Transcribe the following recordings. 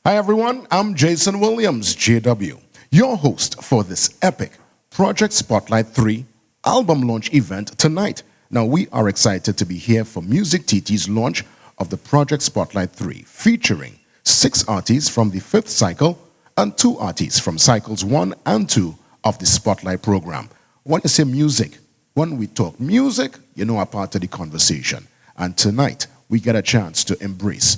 Hi everyone, I'm Jason Williams, JW, your host for this epic Project Spotlight 3 album launch event tonight. Now we are excited to be here for MusicTT's launch of the Project Spotlight 3, featuring 6 artists from the 5th cycle and 2 artists from cycles 1 and 2 of the Spotlight program. When you say music, when we talk music, you know, are part of the conversation. And tonight we get a chance to embrace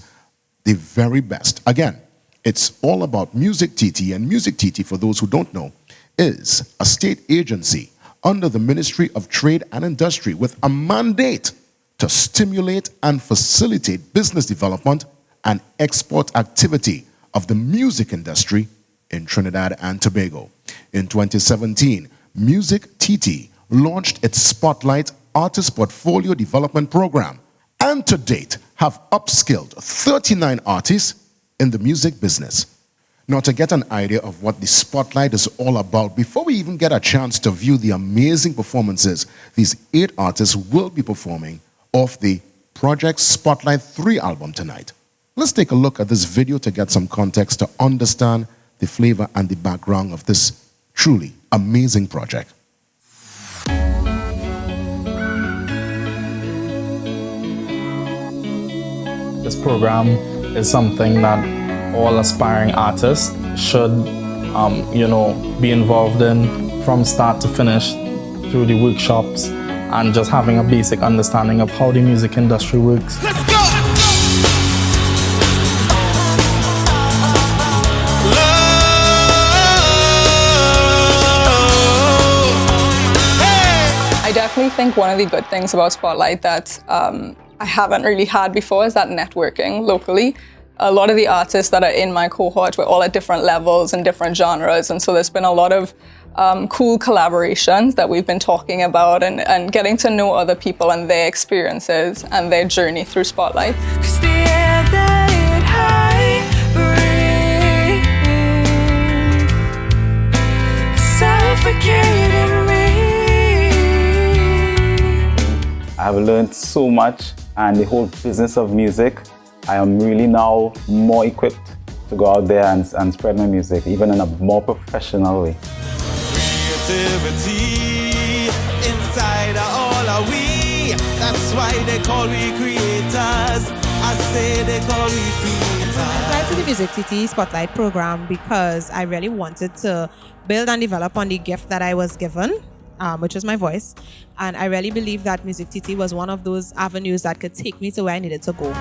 the very best. Again, it's all about MusicTT, and MusicTT, for those who don't know, is a state agency under the Ministry of Trade and Industry with a mandate to stimulate and facilitate business development and export activity of the music industry in Trinidad and Tobago. In 2017, MusicTT launched its Spotlight Artist Portfolio Development Program, and to date have upskilled 39 artists in the music business. Now, to get an idea of what the Spotlight is all about, before we even get a chance to view the amazing performances these 8 artists will be performing off the Project Spotlight 3 album tonight, let's take a look at this video to get some context to understand the flavor and the background of this truly amazing project. This program is something that all aspiring artists should, be involved in from start to finish through the workshops and just having a basic understanding of how the music industry works. Let's go! I definitely think one of the good things about Spotlight that I haven't really had before is that networking locally. A lot of the artists that are in my cohort were all at different levels and different genres, and so there's been a lot of cool collaborations that we've been talking about and getting to know other people and their experiences and their journey through Spotlight. I've learned so much, and the whole business of music, I am really now more equipped to go out there and spread my music, even in a more professional way. Creativity inside all are we. That's why they call me creators. I say they call me creators. I applied to the MusicTT Spotlight program because I really wanted to build and develop on the gift that I was given, which is my voice. And I really believe that MusicTT was one of those avenues that could take me to where I needed to go.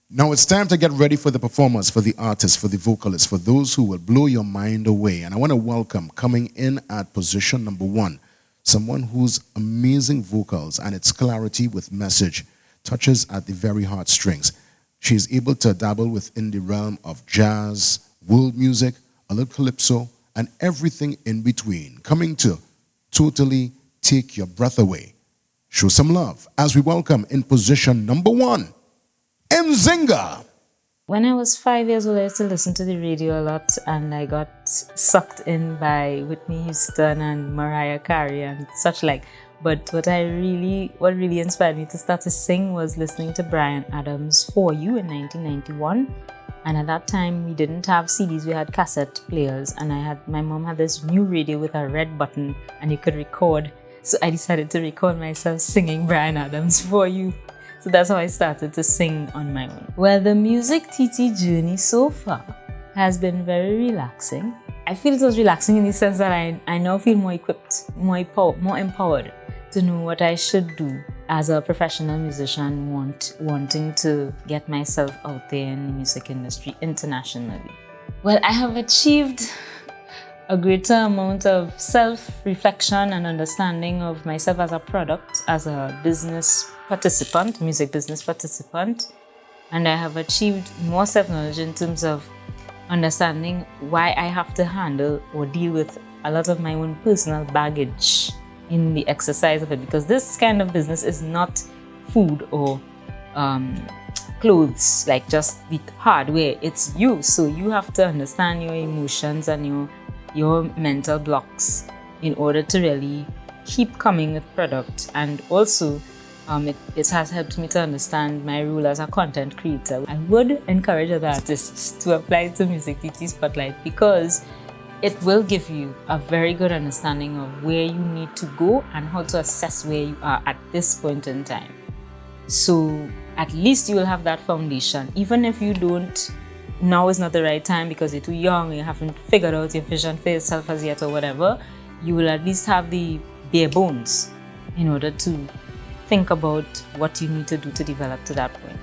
Now it's time to get ready for the performers, for the artists, for the vocalists, for those who will blow your mind away. And I want to welcome, coming in at position number 1, someone whose amazing vocals and its clarity with message touches at the very heartstrings. She is able to dabble within the realm of jazz, world music, a little calypso, and everything in between, coming to totally take your breath away. Show some love as we welcome in position number 1, NZINGHA. When I was 5 years old, I used to listen to the radio a lot, and I got sucked in by Whitney Houston and Mariah Carey and such like. But what really inspired me to start to sing was listening to Bryan Adams' For You in 1991. And at that time, we didn't have CDs, we had cassette players, and my mom had this new radio with a red button, and you could record. So I decided to record myself singing Bryan Adams' For You. So that's how I started to sing on my own. Well, the MusicTT journey so far has been very relaxing. I feel it was relaxing in the sense that I now feel more equipped, more empowered to know what I should do as a professional musician wanting to get myself out there in the music industry internationally. Well, I have achieved a greater amount of self-reflection and understanding of myself as a product, as a business participant, music business participant, and I have achieved more self-knowledge in terms of understanding why I have to handle or deal with a lot of my own personal baggage in the exercise of it, because this kind of business is not food or clothes, like just the hardware. It's you. So you have to understand your emotions and your mental blocks in order to really keep coming with product. And also, it has helped me to understand my role as a content creator. I would encourage other artists to apply to MusicTT Spotlight because it will give you a very good understanding of where you need to go and how to assess where you are at this point in time. So at least you will have that foundation. Even if you don't, now is not the right time because you're too young, you haven't figured out your vision for yourself as yet or whatever, you will at least have the bare bones in order to think about what you need to do to develop to that point.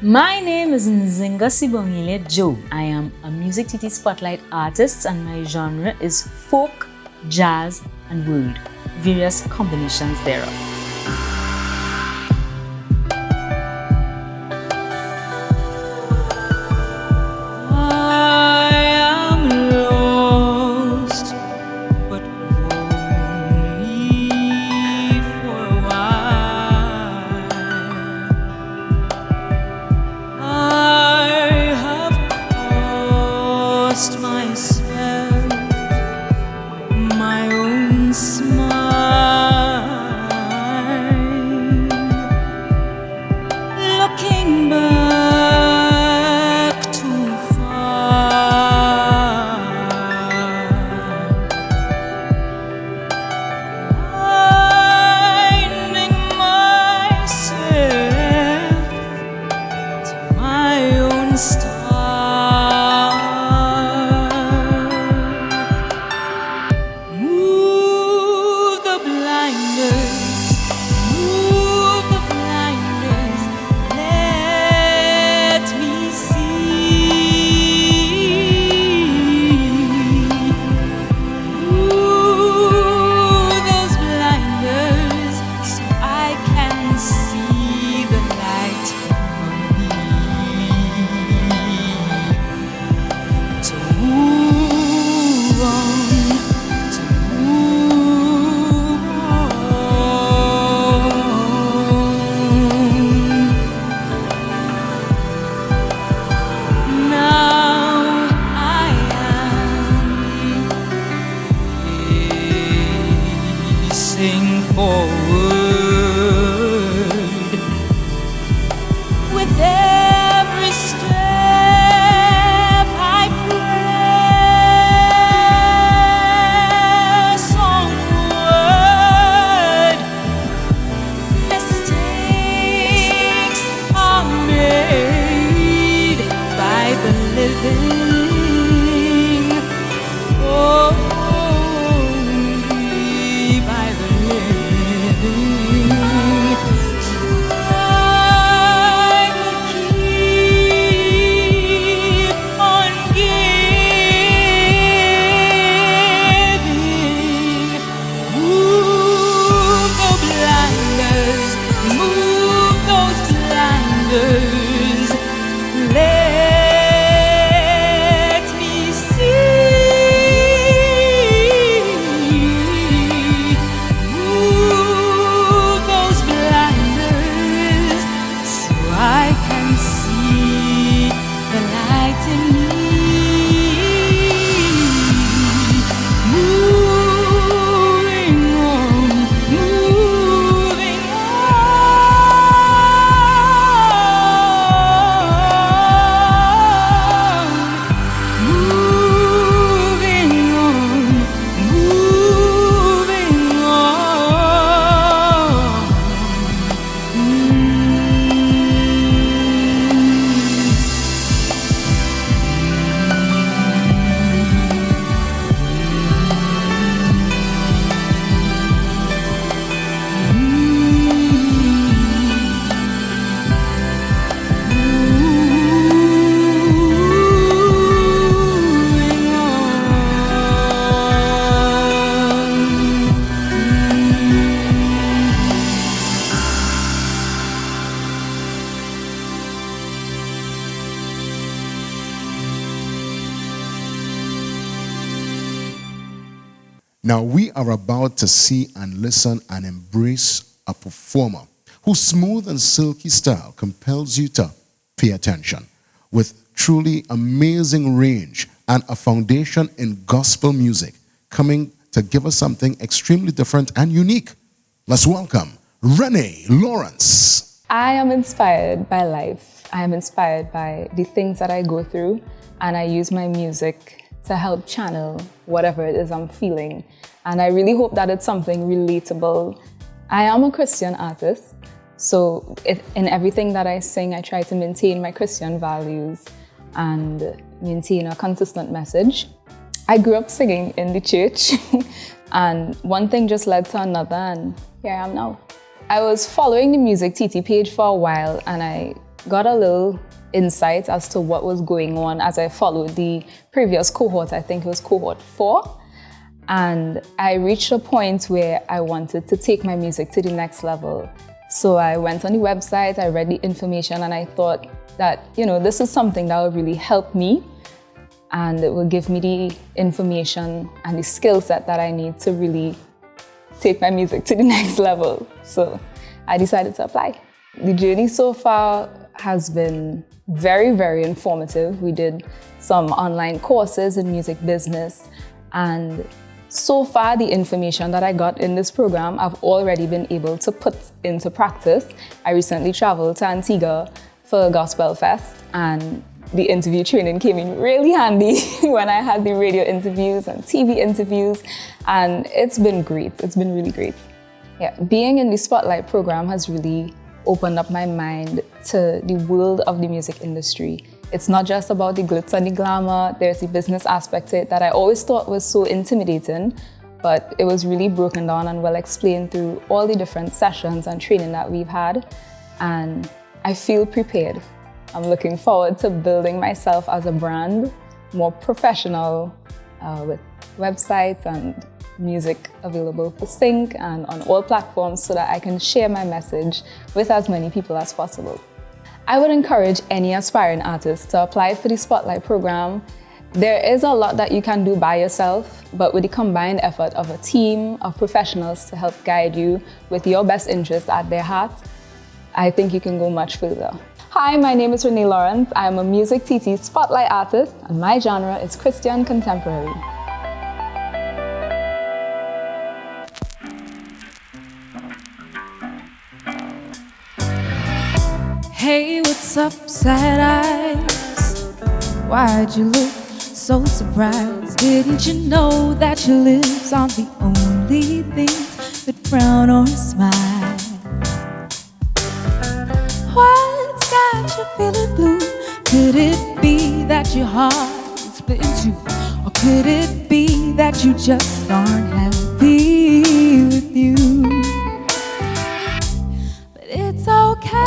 My name is NZINGHA Joe. I am a MusicTT Spotlight artist and my genre is folk, jazz, and world, various combinations thereof. Now we are about to see and listen and embrace a performer whose smooth and silky style compels you to Pay attention. With truly amazing range and a foundation in gospel music, coming to give us something extremely different and unique. Let's welcome Renee Lawrence. I am inspired by life. I am inspired by the things that I go through, and I use my music to help channel whatever it is I'm feeling. And I really hope that it's something relatable. I am a Christian artist, so in everything that I sing, I try to maintain my Christian values and maintain a consistent message. I grew up singing in the church, and one thing just led to another, and here I am now. I was following the MusicTT page for a while, and I got a little insight as to what was going on as I followed the previous cohort. I think it was cohort 4. And I reached a point where I wanted to take my music to the next level. So I went on the website, I read the information, and I thought that, this is something that would really help me, and it will give me the information and the skill set that I need to really take my music to the next level. So I decided to apply. The journey so far has been very, very informative. We did some online courses in music business, and so far the information that I got in this program, I've already been able to put into practice. I recently traveled to Antigua for a gospel fest, and the interview training came in really handy when I had the radio interviews and TV interviews, and it's been great. It's been really great. Yeah, being in the Spotlight program has really opened up my mind to the world of the music industry. It's not just about the glitz and the glamour, there's the business aspect to it that I always thought was so intimidating, but it was really broken down and well explained through all the different sessions and training that we've had, and I feel prepared. I'm looking forward to building myself as a brand, more professional, with websites and music available for sync and on all platforms so that I can share my message with as many people as possible. I would encourage any aspiring artist to apply for the Spotlight program. There is a lot that you can do by yourself, but with the combined effort of a team of professionals to help guide you with your best interests at their heart, I think you can go much further. Hi, my name is Renee Lawrence. I am a MusicTT Spotlight artist, and my genre is Christian Contemporary. Hey, what's up, sad eyes? Why'd you look so surprised? Didn't you know that your lips aren't the only things that frown or smile? What's got you feeling blue? Could it be that your heart is split in two? Or could it be that you just aren't happy with you? But it's okay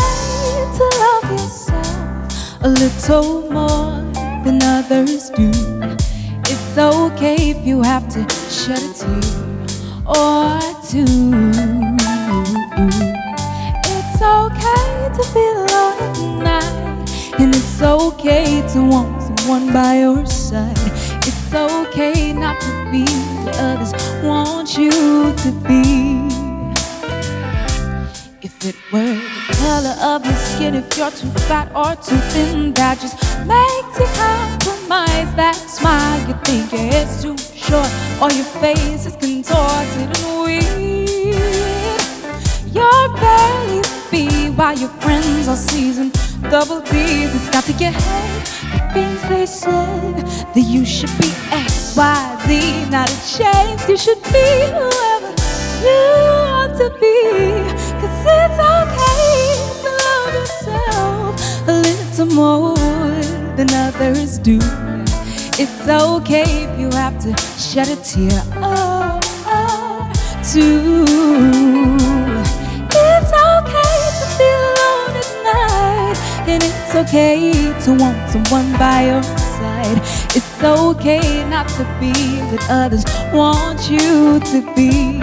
to love yourself a little more than others do. It's okay if you have to shed a tear or two. It's okay to feel alone at night, and it's okay to want someone by your side. It's okay not to be what others want you to be. If it were the color of your skin, if you're too fat or too thin, that just makes you compromise. That smile, you think your hair's too short or your face is contorted and weird. You're barely B while your friends are seasoned double D's. It's got to get hate the things they said that you should be X, Y, Z. Not a chance, you should be whoever you want to be. 'Cause it's okay to love yourself a little more than others do. It's okay if you have to shed a tear or two. It's okay to feel alone at night, and it's okay to want someone by your side. It's okay not to be what others want you to be.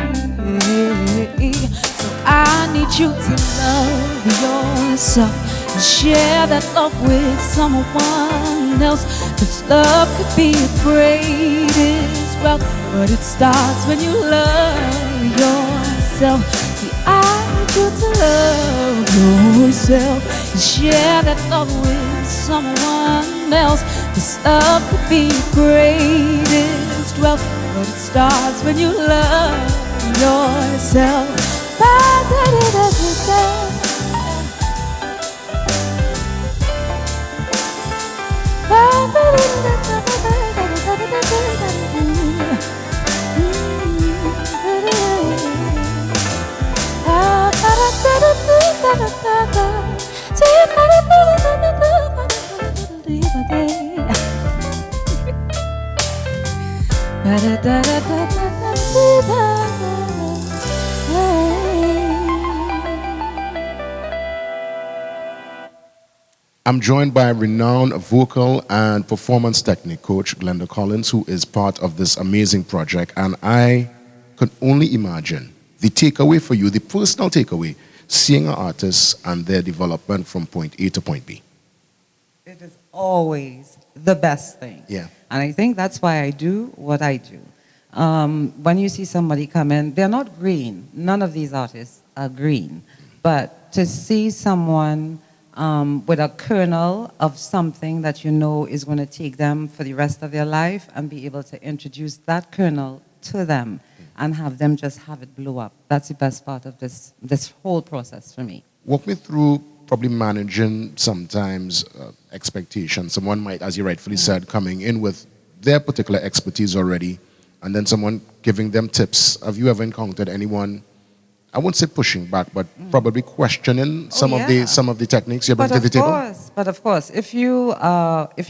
So I need you to love yourself and share that love with someone else. 'Cause love could be a greatest wealth, but it starts when you love yourself. See, I need you to love yourself and share that love with someone else. This love could be your greatest wealth, but it starts when you love yourself. I'm joined by renowned vocal and performance technique coach Glenda Collins, who is part of this amazing project. And I could only imagine the takeaway for you, the personal takeaway, seeing an artist and their development from point A to point B. It is always the best thing. Yeah. And I think that's why I do what I do. When you see somebody come in, they're not green. None of these artists are green. But to see someone with a kernel of something that you know is going to take them for the rest of their life and be able to introduce that kernel to them and have them just have it blow up. That's the best part of this whole process for me. Walk me through probably managing sometimes expectations. Someone might, as you rightfully said, coming in with their particular expertise already, and then someone giving them tips. Have you ever encountered anyone, I won't say pushing back, but probably questioning some of the techniques you're bringing to the table? But of course, if you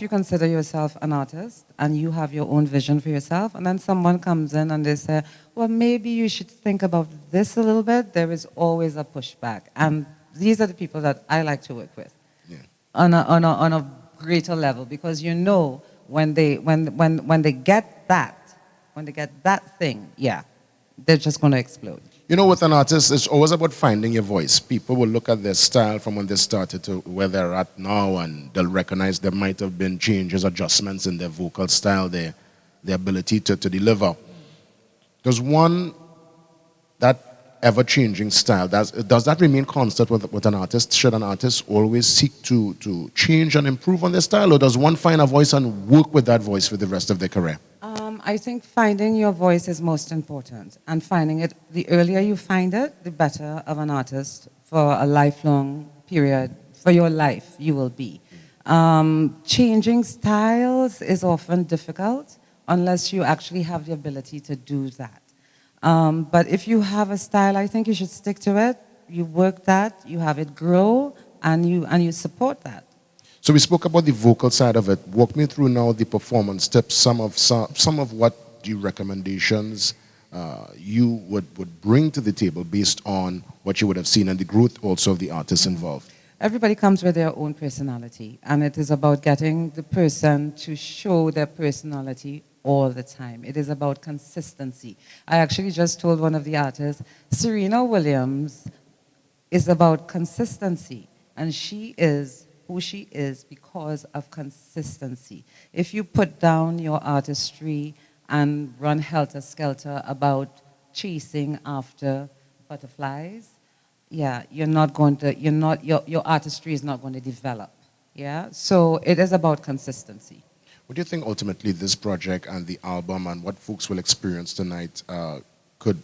consider yourself an artist and you have your own vision for yourself, and then someone comes in and they say, well, maybe you should think about this a little bit, there is always a pushback. And these are the people that I like to work with on a greater level, because you know when they get that thing, they're just going to explode. You know, with an artist, it's always about finding your voice. People will look at their style from when they started to where they're at now, and they'll recognize there might have been changes, adjustments in their vocal style, their ability to deliver. Does that ever-changing style, does that remain constant with an artist? Should an artist always seek to change and improve on their style, or does one find a voice and work with that voice for the rest of their career? I think finding your voice is most important, and finding it, the earlier you find it, the better of an artist for a lifelong period, for your life you will be. Changing styles is often difficult unless you actually have the ability to do that. But if you have a style, I think you should stick to it, you work that, you have it grow, and you support that. So we spoke about the vocal side of it. Walk me through now the performance tips, some of what the recommendations you would bring to the table based on what you would have seen and the growth also of the artists involved. Everybody comes with their own personality, and it is about getting the person to show their personality all the time. It is about consistency. I actually just told one of the artists, Serena Williams is about consistency, and she is who she is because of consistency. If you put down your artistry and run helter-skelter about chasing after butterflies, your artistry is not going to develop. So it is about consistency. What do you think ultimately this project and the album and what folks will experience tonight could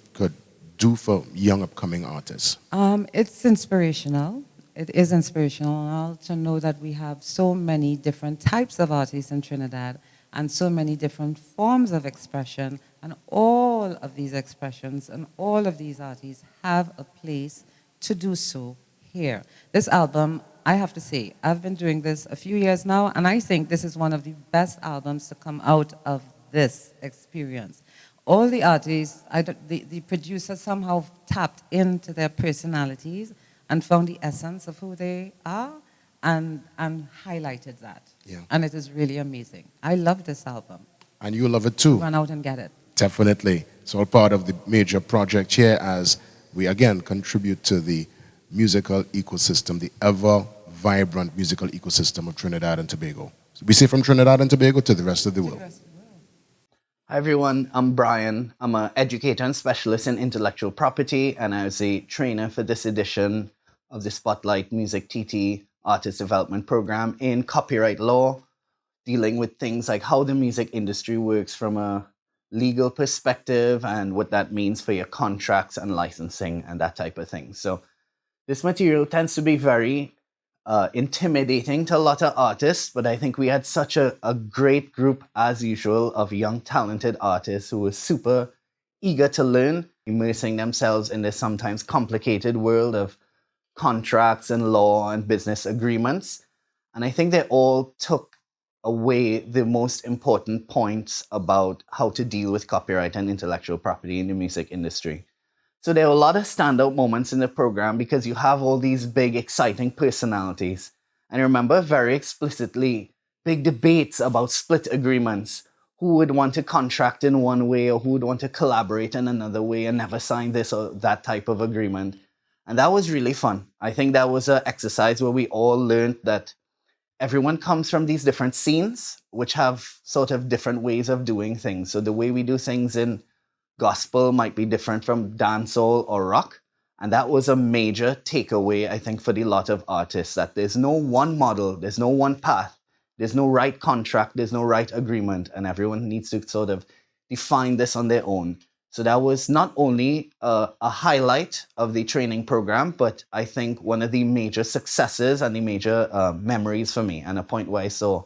do for young upcoming artists? It's inspirational. It is inspirational to know that we have so many different types of artists in Trinidad and so many different forms of expression, and all of these expressions and all of these artists have a place to do so here. This album, I have to say, I've been doing this a few years now, and I think this is one of the best albums to come out of this experience. All the artists, the producers somehow tapped into their personalities and found the essence of who they are and highlighted that. And it is really amazing. I love this album. And you love it too. Run out and get it. Definitely. It's all part of the major project here as we again contribute to the musical ecosystem, the ever-vibrant musical ecosystem of Trinidad and Tobago. So we say from Trinidad and Tobago to the rest of the world. Hi everyone, I'm Brian. I'm an educator and specialist in intellectual property, and I was a trainer for this edition of the Spotlight MusicTT Artist Development Program in copyright law, dealing with things like how the music industry works from a legal perspective and what that means for your contracts and licensing and that type of thing. So this material tends to be very intimidating to a lot of artists, but I think we had such a great group, as usual, of young, talented artists who were super eager to learn, immersing themselves in this sometimes complicated world of contracts and law and business agreements. And I think they all took away the most important points about how to deal with copyright and intellectual property in the music industry. So there were a lot of standout moments in the program because you have all these big, exciting personalities. And I remember very explicitly big debates about split agreements. Who would want to contract in one way or who would want to collaborate in another way and never sign this or that type of agreement. And that was really fun. I think that was an exercise where we all learned that everyone comes from these different scenes, which have sort of different ways of doing things. So the way we do things in gospel might be different from dancehall or rock. And that was a major takeaway, I think, for a lot of artists, that there's no one model, there's no one path, there's no right contract, there's no right agreement, and everyone needs to sort of define this on their own. So that was not only a highlight of the training program, but I think one of the major successes and the major memories for me, and a point where I saw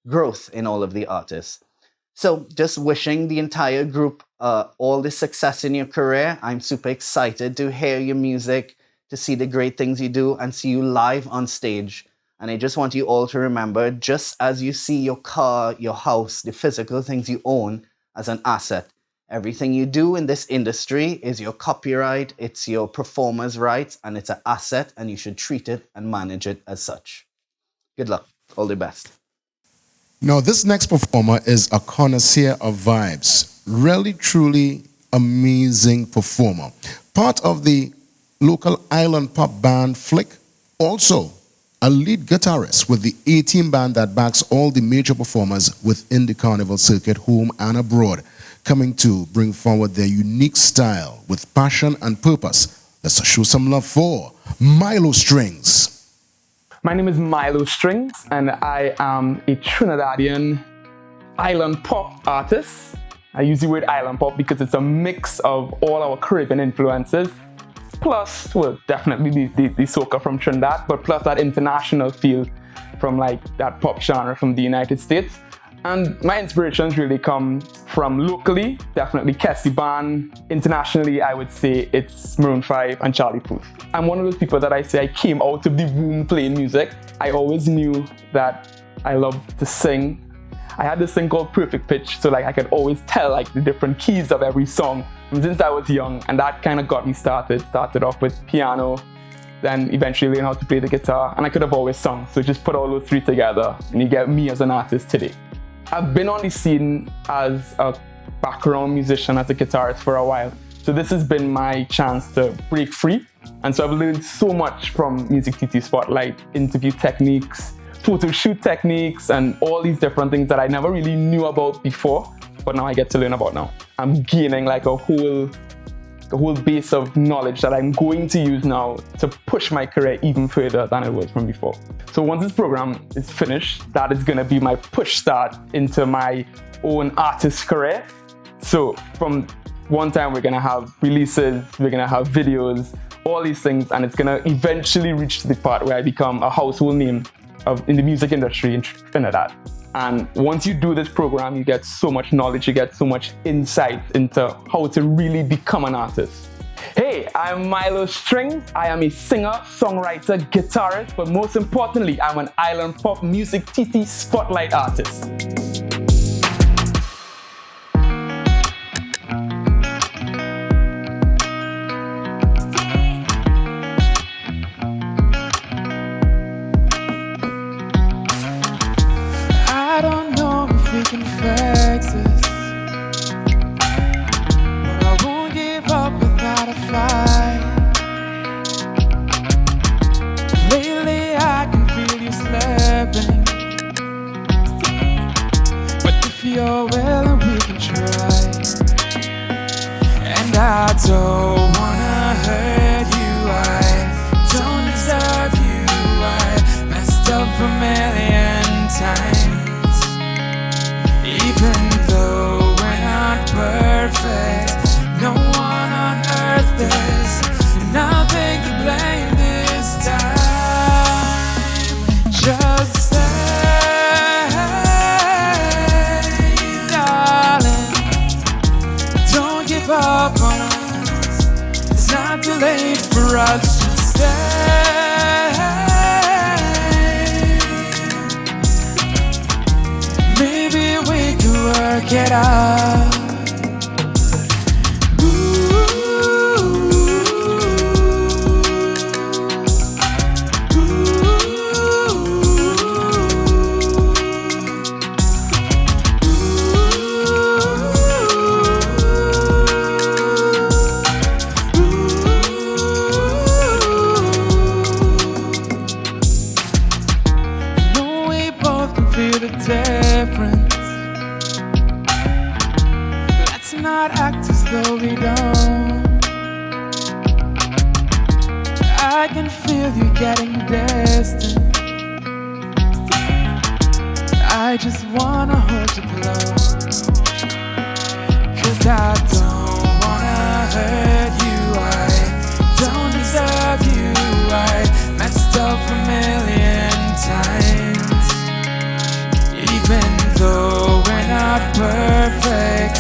growth in all of the artists. So just wishing the entire group all the success in your career. I'm super excited to hear your music, to see the great things you do, and see you live on stage. And I just want you all to remember, just as you see your car, your house, the physical things you own as an asset, everything you do in this industry is your copyright, it's your performer's rights, and it's an asset, and you should treat it and manage it as such. Good luck. All the best. Now, this next performer is a connoisseur of vibes. Really, truly amazing performer. Part of the local island pop band Flick. Also, a lead guitarist with the A-Team band that backs all the major performers within the carnival circuit, home and abroad, coming to bring forward their unique style with passion and purpose. Let's show some love for Milo Strings. My name is Milo Strings, and I am a Trinidadian island pop artist. I use the word island pop because it's a mix of all our Caribbean influences, plus, well, definitely the soca from Trinidad, but plus that international feel from like that pop genre from the United States. And my inspirations really come from locally, definitely Kessie Band. Internationally, I would say it's Maroon 5 and Charlie Puth. I'm one of those people that I say I came out of the womb playing music. I always knew that I loved to sing. I had this thing called perfect pitch, so like I could always tell like the different keys of every song since I was young, and that kind of got me started. Started off with piano, then eventually learned how to play the guitar, and I could have always sung. So just put all those three together, and you get me as an artist today. I've been on the scene as a background musician, as a guitarist for a while. So this has been my chance to break free. And so I've learned so much from MusicTT Spotlight, interview techniques, photo shoot techniques, and all these different things that I never really knew about before, but now I get to learn about now. I'm gaining like a whole base of knowledge that I'm going to use now to push my career even further than it was from before. So once this program is finished, that is gonna be my push start into my own artist career. So from one time, we're gonna have releases, we're gonna have videos, all these things, and it's gonna eventually reach to the part where I become a household name in the music industry in Trinidad. And once you do this program, you get so much knowledge, you get so much insight into how to really become an artist. Hey, I'm Milo Strings. I am a singer, songwriter, guitarist, but most importantly, I'm an island pop MusicTT Spotlight artist. I don't wanna hurt you, I don't deserve give up on us. It's not too late for us to stay. Maybe we can work it out. Difference. Let's not act as though we don't. I can feel you getting distant. I just wanna hold you close, 'cause I don't wanna hurt you. I don't deserve you. I messed up a million times. Even though we're not perfect,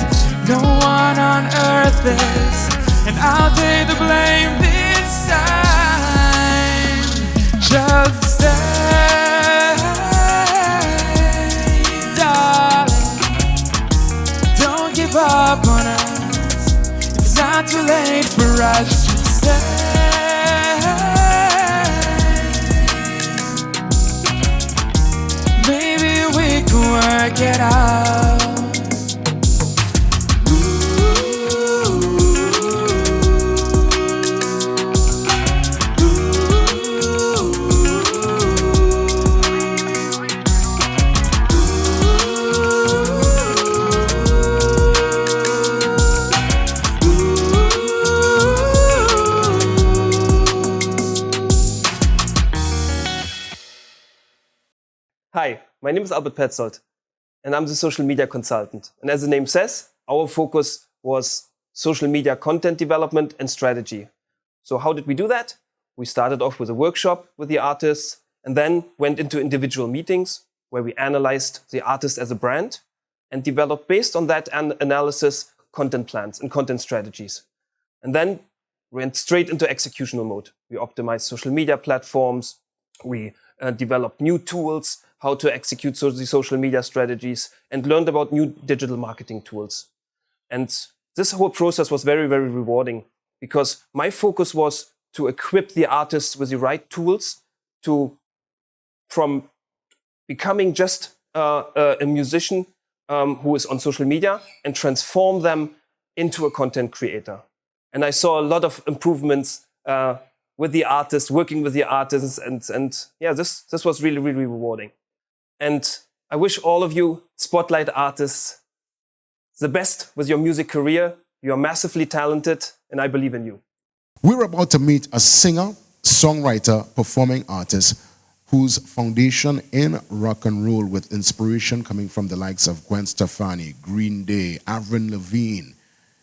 no one on earth is, and I'll take the blame this time. Just stay, darling. Don't give up on us. It's not too late for us to stay. Work it out. Hi, my name is Albert Petzold, and I'm the social media consultant. And as the name says, our focus was social media content development and strategy. So how did we do that? We started off with a workshop with the artists and then went into individual meetings where we analyzed the artist as a brand and developed, based on that analysis, content plans and content strategies. And then went straight into executional mode. We optimized social media platforms. We developed new tools, how to execute the social media strategies, and learned about new digital marketing tools. And this whole process was very, very rewarding because my focus was to equip the artists with the right tools from becoming just a musician who is on social media and transform them into a content creator. And I saw a lot of improvements with the artists, working with the artists, and yeah, this was really, really rewarding. And I wish all of you Spotlight artists the best with your music career. You are massively talented, and I believe in you. We're about to meet a singer, songwriter, performing artist whose foundation in rock and roll, with inspiration coming from the likes of Gwen Stefani, Green Day, Avril Lavigne,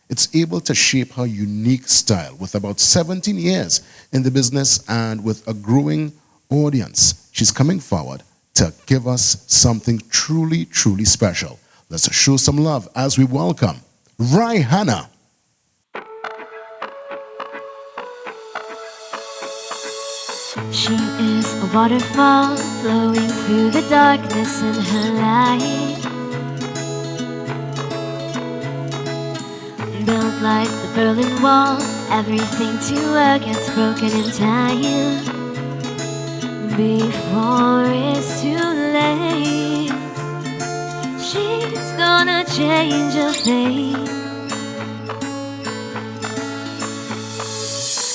it's able to shape her unique style with about 17 years in the business and with a growing audience. She's coming forward to give us something truly, truly special. Let's show some love as we welcome Hana. She is a waterfall flowing through the darkness in her life, built like the Berlin Wall. Everything to her gets broken in time before it's too late. She's gonna change her fate.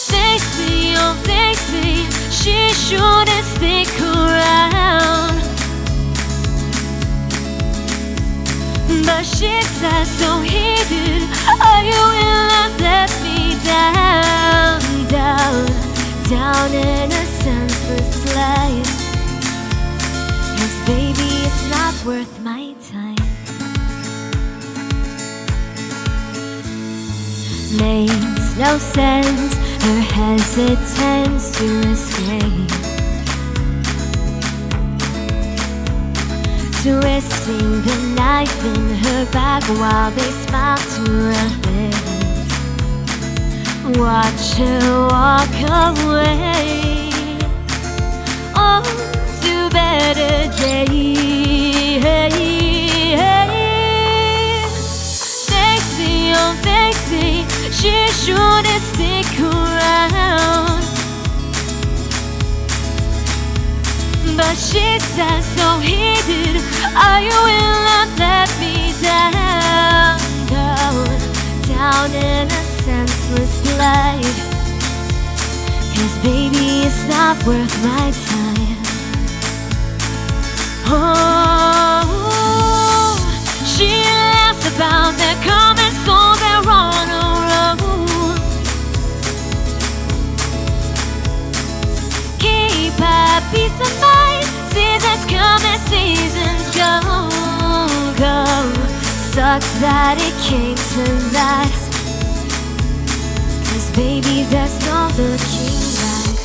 Stacy, oh Stacy, she shouldn't stick around, but she says so heated. Are you will not let me down, down, down in a senseless life? 'Cause baby, it's not worth my time. Makes no sense, her hesitance to escape, twisting the knife in her back while they smile to her face. watch her walk away. On to better days. They say, oh they say, she shouldn't stick around, but she says so he did. Are you will not let me down, down, down in a senseless plight? 'Cause baby, it's not worth my time. Oh, she laughs about their comments, so they're on a roll. Keep her peace of mind. Seasons come and seasons go, go. Sucks that it came to that. 'Cause baby, there's no looking back.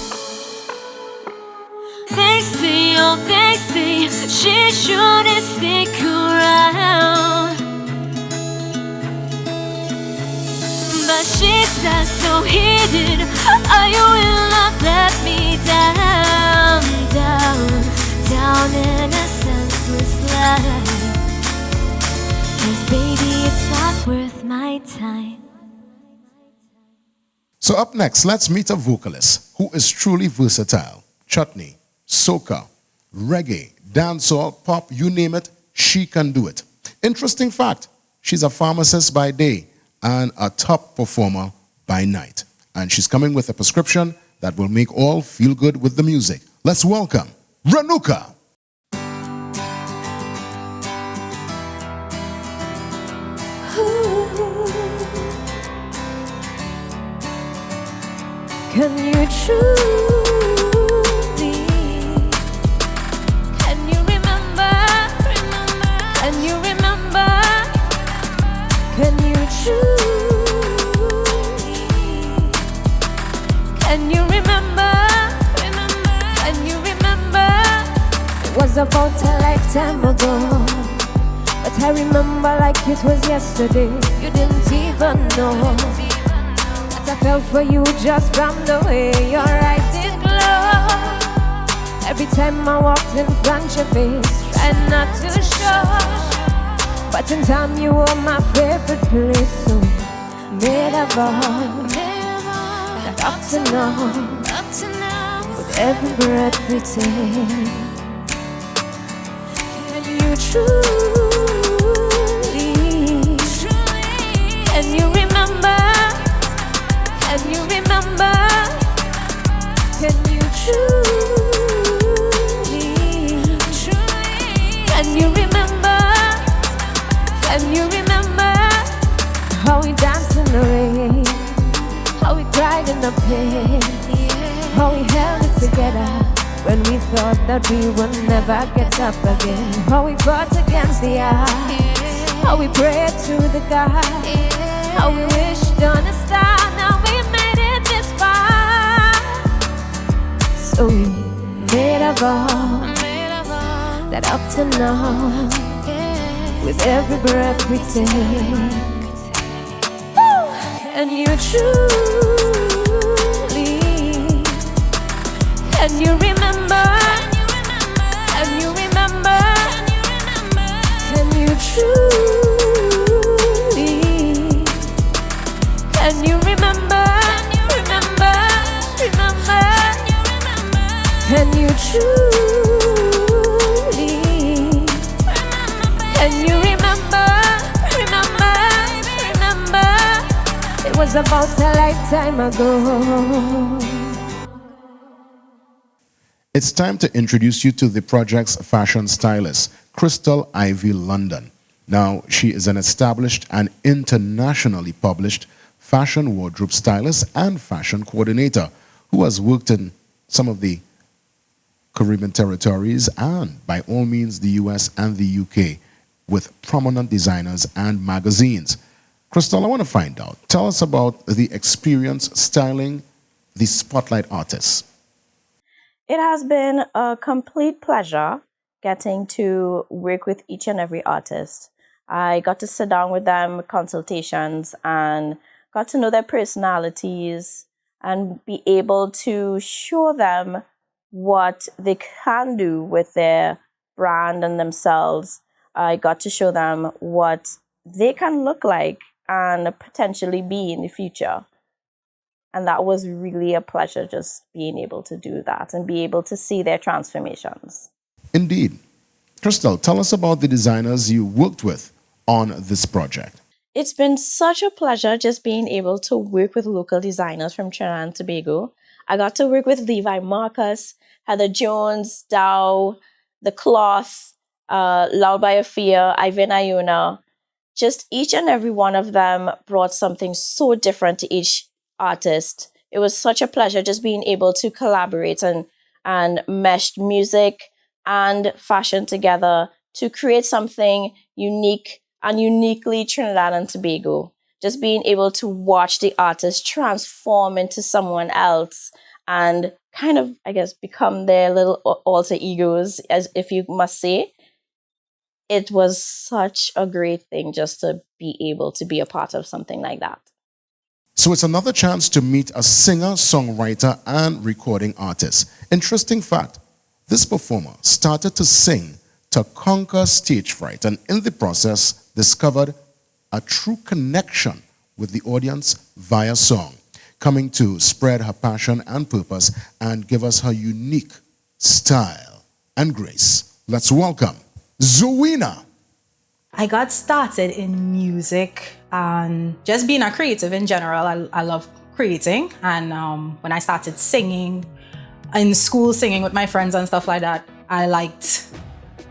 They say, oh they say, she shouldn't stick around, but she says so he did. Oh, you will not let me down, down, down in a senseless life. 'Cause baby, it's not worth my time. So up next, let's meet a vocalist who is truly versatile. Chutney, soca, reggae, dancehall, pop, you name it, she can do it. Interesting fact, she's a pharmacist by day and a top performer by night. And she's coming with a prescription that will make all feel good with the music. Let's welcome Renuka. Can you truly? Can you remember? Can you remember? Can you truly? Can you remember? Can you remember? It was about a lifetime ago, but I remember like it was yesterday. You didn't even know I fell for you just from the way your eyes did glow. Every time I walked in front your face, tried not to show, but in time you were my favorite place. So made a vow that up to now, with every breath we take. Can you truly, can you remember? Can you remember? Can you truly? Can you remember? Can you remember how we danced in the rain, how we cried in the pain, how we held it together when we thought that we would never get up again, how we fought against the odds, how we prayed to the God, how we wished on a star. So we made a vow that up to now, with every breath we take. And you truly, can you remember? Can you remember? Can you truly? Can you remember? Remember? Remember? Can you truly? Can you remember? Remember? Remember? It was about a lifetime ago. It's time to introduce you to the project's fashion stylist, Crystal Ivy London. Now, she is an established and internationally published fashion wardrobe stylist and fashion coordinator who has worked in some of the Caribbean territories and, by all means, the US and the UK with prominent designers and magazines. Crystal, I want to find out, tell us about the experience styling the Spotlight artists. It has been a complete pleasure getting to work with each and every artist. I got to sit down with them, consultations, and got to know their personalities, and be able to show them what they can do with their brand and themselves. I got to show them what they can look like and potentially be in the future. And that was really a pleasure, just being able to do that and be able to see their transformations. Indeed. Crystal, tell us about the designers you worked with on this project. It's been such a pleasure just being able to work with local designers from Trinidad and Tobago. I got to work with Levi Marcus, Heather Jones, Dow, The Cloth, Loud by a Fear, Ivan Iona. Just each and every one of them brought something so different to each artist. It was such a pleasure just being able to collaborate and mesh music and fashion together to create something unique and uniquely Trinidad and Tobago. Just being able to watch the artist transform into someone else and kind of, I guess, become their little alter egos, as if you must say. It was such a great thing just to be able to be a part of something like that. So it's another chance to meet a singer, songwriter, and recording artist. Interesting fact, this performer started to sing to conquer stage fright, and in the process discovered a true connection with the audience via song, coming to spread her passion and purpose and give us her unique style and grace. Let's welcome Zuena. I got started in music and just being a creative in general. I love creating, and when I started singing in school, singing with my friends and stuff like that, I liked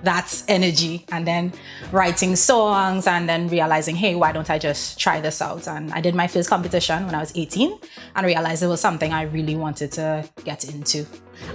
that energy, and then writing songs and then realizing, hey, why don't I just try this out? And I did my first competition when I was 18 and realized it was something I really wanted to get into.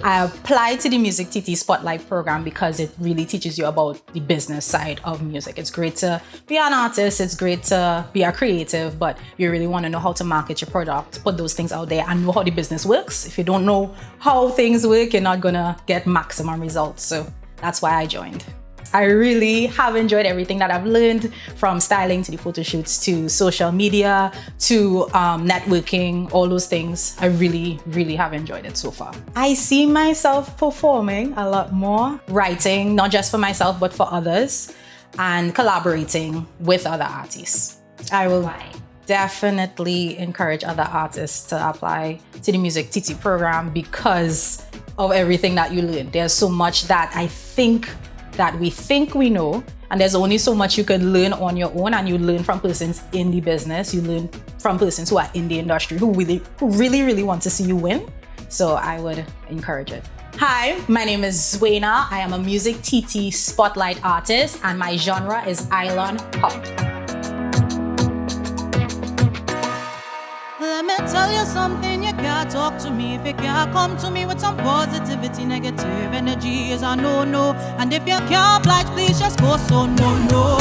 I applied to the MusicTT Spotlight program because it really teaches you about the business side of music. It's great to be an artist, it's great to be a creative, but you really want to know how to market your product, put those things out there and know how the business works. If you don't know how things work, you're not gonna get maximum results. So that's why I joined. I really have enjoyed everything that I've learned, from styling to the photo shoots to social media to networking, all those things. I really, really have enjoyed it so far. I see myself performing a lot more, writing, not just for myself, but for others, and collaborating with other artists. I will definitely encourage other artists to apply to the MusicTT program because of everything that you learn. There's so much that we think we know, and there's only so much you can learn on your own, and you learn from persons in the business, you learn from persons who are in the industry who really want to see you win. So I would encourage it. Hi, my name is Zuena. I am a MusicTT Spotlight artist, and my genre is Island Pop. Let me tell you something, you can't talk to me if you can't come to me with some positivity. Negative energy is a no-no, and if you can't oblige, please just go. So no,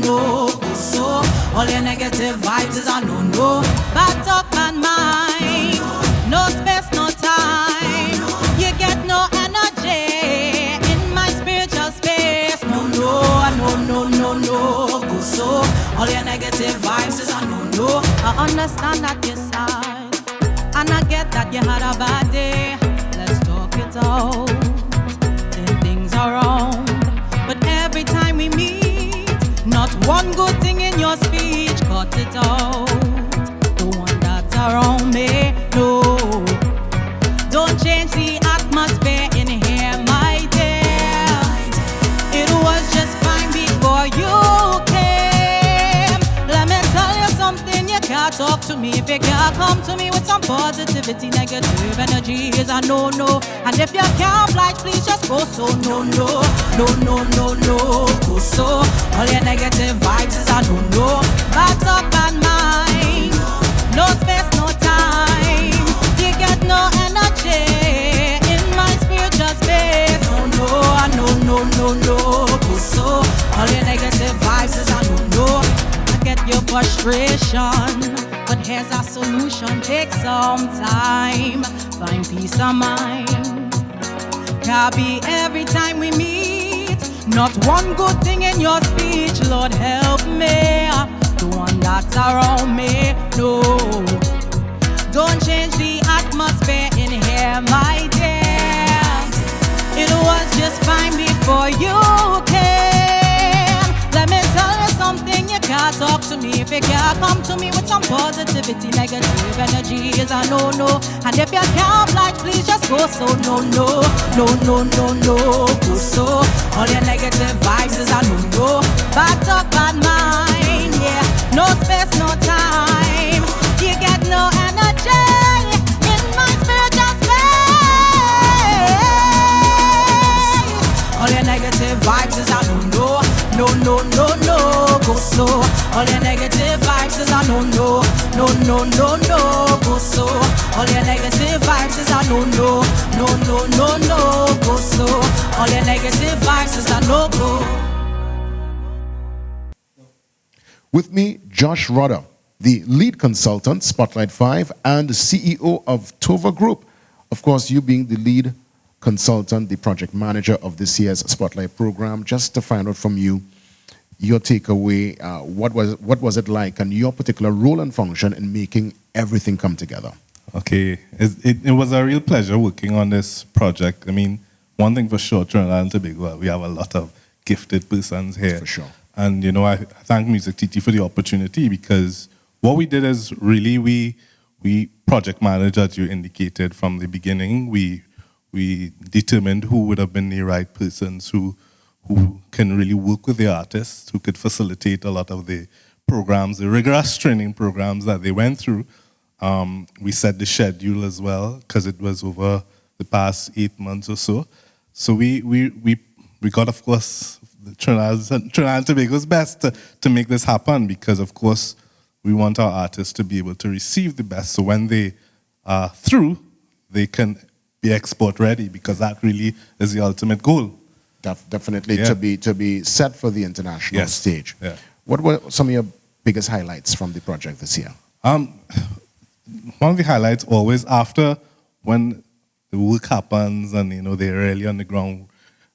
go so. All your negative vibes is a no-no. Bad talk and mind, no space, no time. You get no energy in my spiritual space. No, go so. All your negative vibes is a no-no. I understand that you're sad, and I get that you had a bad day. Let's talk it out. Turn things around. But every time we meet, not one good thing in your speech. Cut it out. Don't want that around me. No. Don't change the atmosphere in here, my dear. It was just fine before you came. Let me tell you something, you can't talk to me if you can't come to me with some positivity. Negative energy is a no-no, and if you can't oblige, please just go. So no, go so. All your negative vibes is a no-no. Bad talk and mind, no space, no time. You get no energy in my spiritual space. No, go so. All your negative vibes is a no-no. Get your frustration, but here's a solution. Take some time, find peace of mind. Can't be every time we meet, not one good thing in your speech. Lord help me, the one that's around me. if you can't come to me with some positivity, negative energy is a no-no. And if you can't like, please just go so no, go so. All your negative vibes is a no-no. Bad talk, bad mind, yeah. No space, no time. You get no energy in my spiritual space. All your negative vibes is a no, go so. All your negative vibes is a no, go so. All your negative vibes is a no, go so. All your negative vibes is a no-go. With me, Josh Rodder, the lead consultant, Spotlight 5, and the CEO of Tova Group. Of course, you being the lead consultant, the project manager of this year's Spotlight program. Just to find out from you, your takeaway, what was it like, and your particular role and function in making everything come together? Okay, it was a real pleasure working on this project. I mean, one thing for sure, Trinidad and Tobago, we have a lot of gifted persons here. For sure. And, you know, I thank MusicTT for the opportunity, because what we did is really we project managed, as you indicated from the beginning. We determined who would have been the right persons who can really work with the artists, who could facilitate a lot of the programs, the rigorous training programs that they went through. We set the schedule as well, because it was over the past 8 months or so. So we got, of course, Trinidad and Tobago's best to make this happen, because, of course, we want our artists to be able to receive the best. So when they are through, they can be export ready, because that really is the ultimate goal. Definitely, yeah. to be set for the international stage. Yeah. What were some of your biggest highlights from the project this year? One of the highlights always after when the work happens and, you know, they're really on the ground.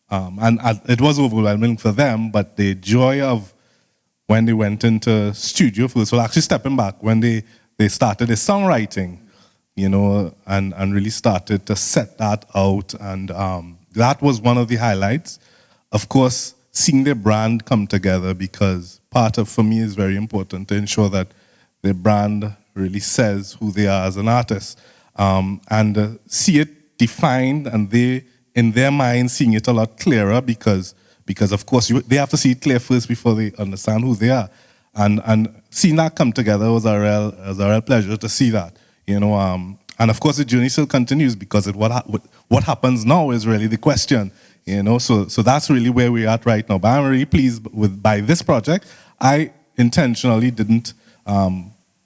And it was overwhelming for them, but the joy of when they went into studio first, well, actually stepping back, when they started their songwriting, you know, and really started to set that out. And that was one of the highlights. Of course, seeing their brand come together, because part of, for me, is very important to ensure that their brand really says who they are as an artist. And see it defined, and they, in their mind, seeing it a lot clearer, because of course, they have to see it clear first before they understand who they are. And seeing that come together was a real pleasure to see that. You know, and of course the journey still continues, because what happens now is really the question. You know, so that's really where we're at right now. But I'm really pleased by this project. I intentionally didn't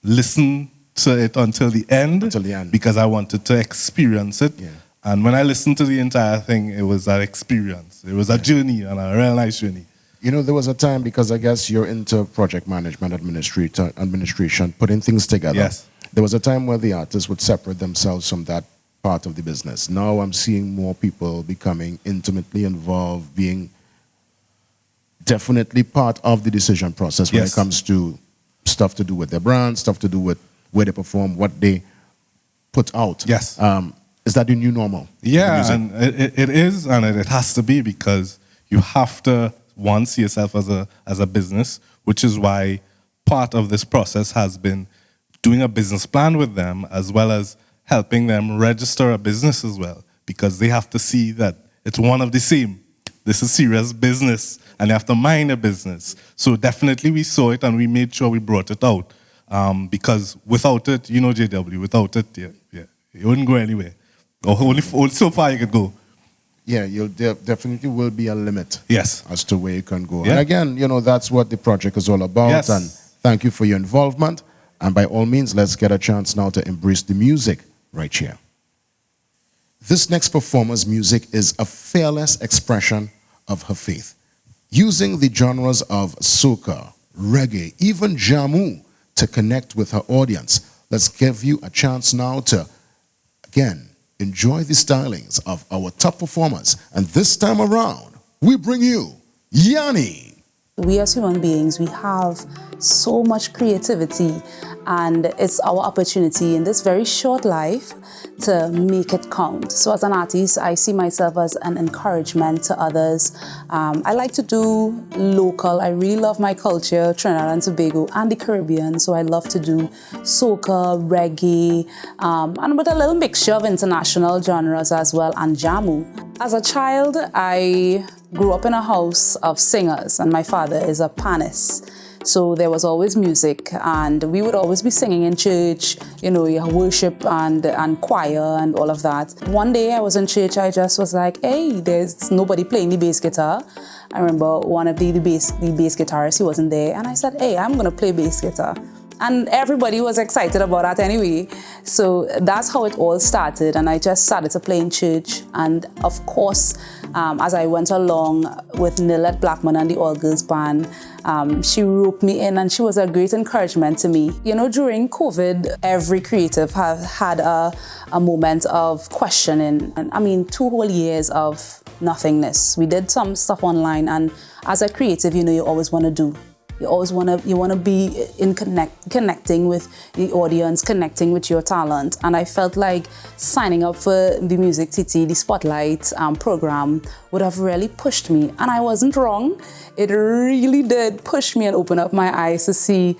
listen to it until the end, because I wanted to experience it. Yeah. And when I listened to the entire thing, it was that experience. It was a journey, and a real nice journey. You know, there was a time, because I guess you're into project management, administration, putting things together. Yes. There was a time where the artists would separate themselves from that part of the business. Now I'm seeing more people becoming intimately involved, being definitely part of the decision process when it comes to stuff to do with their brand, stuff to do with where they perform, what they put out. Yes. Is that the new normal? Yeah, and it is, and it has to be, because you have to, one, see yourself as a business, which is why part of this process has been doing a business plan with them, as well as helping them register a business as well, because they have to see that it's one of the same. This is serious business, and they have to mind a business. So definitely we saw it, and we made sure we brought it out, because without it, you know, JW, without it, you wouldn't go anywhere. Or only so far you could go. Yeah, definitely will be a limit. Yes. As to where you can go. Yeah. And again, you know, that's what the project is all about. Yes. And thank you for your involvement. And by all means, let's get a chance now to embrace the music right here. This next performer's music is a fearless expression of her faith, using the genres of soca, reggae, even jamu to connect with her audience. Let's give you a chance now to, again, enjoy the stylings of our top performers. And this time around, we bring you Yani. We as human beings, we have so much creativity, And it's our opportunity in this very short life to make it count. So as an artist, I see myself as an encouragement to others. I like to do local. I really love my culture, Trinidad and Tobago and the Caribbean. So I love to do soca, reggae, and with a little mixture of international genres as well, and jamu. As a child, I grew up in a house of singers, and my father is a pianist. So there was always music, and we would always be singing in church, you know, worship and choir and all of that. One day I was in church, I just was like, hey, there's nobody playing the bass guitar. I remember one of the bass guitarists, he wasn't there, and I said, hey, I'm gonna play bass guitar. And everybody was excited about that anyway. So that's how it all started, and I just started to play in church. And of course, as I went along with Nilette Blackman and the All Girls Band, she roped me in, and she was a great encouragement to me. You know, during COVID, every creative have had a moment of questioning. And I mean, 2 whole years of nothingness. We did some stuff online, and as a creative, you know, you always want to do. You always want to be in connecting with the audience, connecting with your talent. And I felt like signing up for the MusicTT, the Spotlight program would have really pushed me. And I wasn't wrong. It really did push me and open up my eyes to see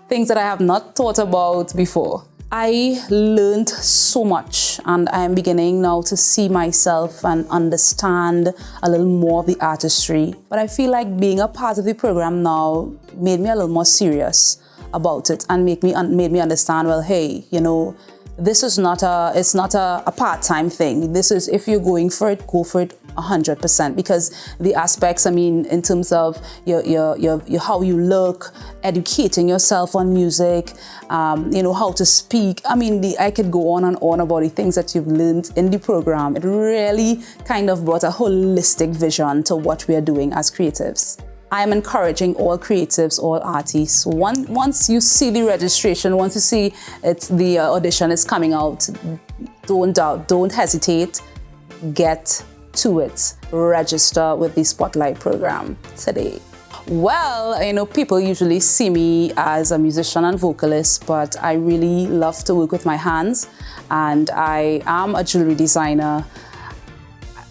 things that I have not thought about before. I learned so much, and I am beginning now to see myself and understand a little more of the artistry. But I feel like being a part of the program now made me a little more serious about it, and made me understand, well, hey, you know, this is not a part-time thing. This is, if you're going for it, go for it 100%, because the aspects, I mean, in terms of your how you look, educating yourself on music, you know, how to speak. I mean, I could go on and on about the things that you've learned in the program. It really kind of brought a holistic vision to what we are doing as creatives. I am encouraging all creatives, all artists. Once you see the registration, once you see the audition is coming out, don't doubt, don't hesitate, get to it. Register with the Spotlight program today. Well, you know, people usually see me as a musician and vocalist, but I really love to work with my hands, and I am a jewelry designer.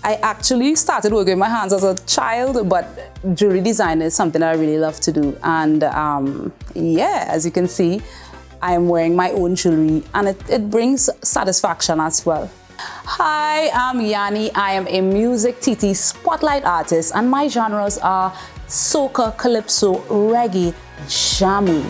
I actually started working with my hands as a child, but jewelry design is something that I really love to do. And yeah, as you can see, I am wearing my own jewelry, and it brings satisfaction as well. Hi, I'm Yani. I am a MusicTT Spotlight artist, and my genres are soca, calypso, reggae, jamu.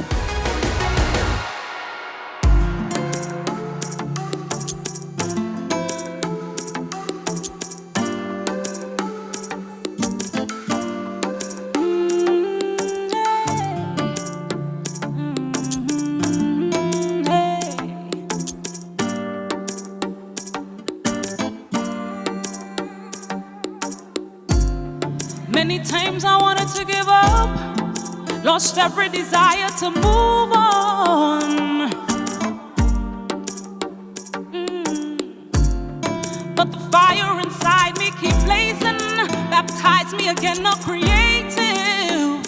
Many times I wanted to give up, lost every desire to move on. But the fire inside me keep blazing, baptize me again, not creative.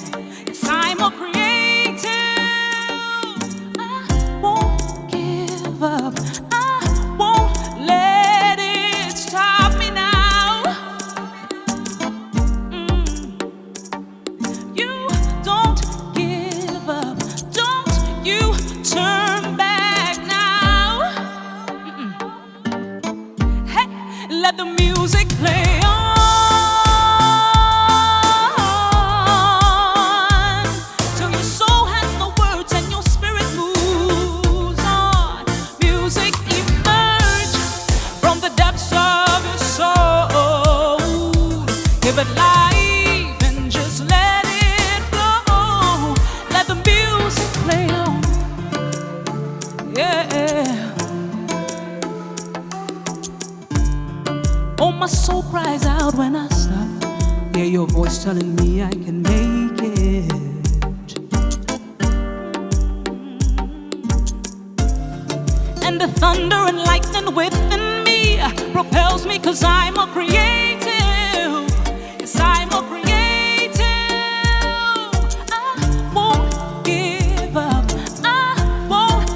Yes, I'm a creative. I won't give up. I won't let it stop me now. You don't give up. Don't you turn back now. Hey, let the music play on. Till your soul has no words and your spirit moves on. Music emerge from the depths of your soul. Give it life and just let it flow. Let the music play on. Yeah. Oh, my soul cries out when I stop. Hear your voice telling me I can make it. And the thunder and lightning within me propels me, 'cause I'm a creative. Yes, I'm a creative. I won't give up. I won't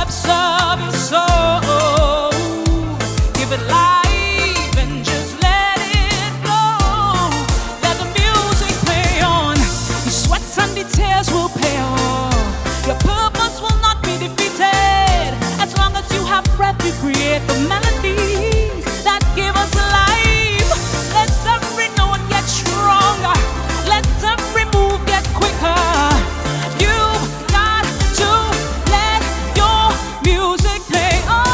depths of your soul. Give it life and just let it flow. Let the music play on. Your sweats and the tears will pay off. Your purpose will not be defeated. As long as you have breath, you create the melodies that give us life. Let every note get stronger. Let every move get quicker. You've got to let your music play on.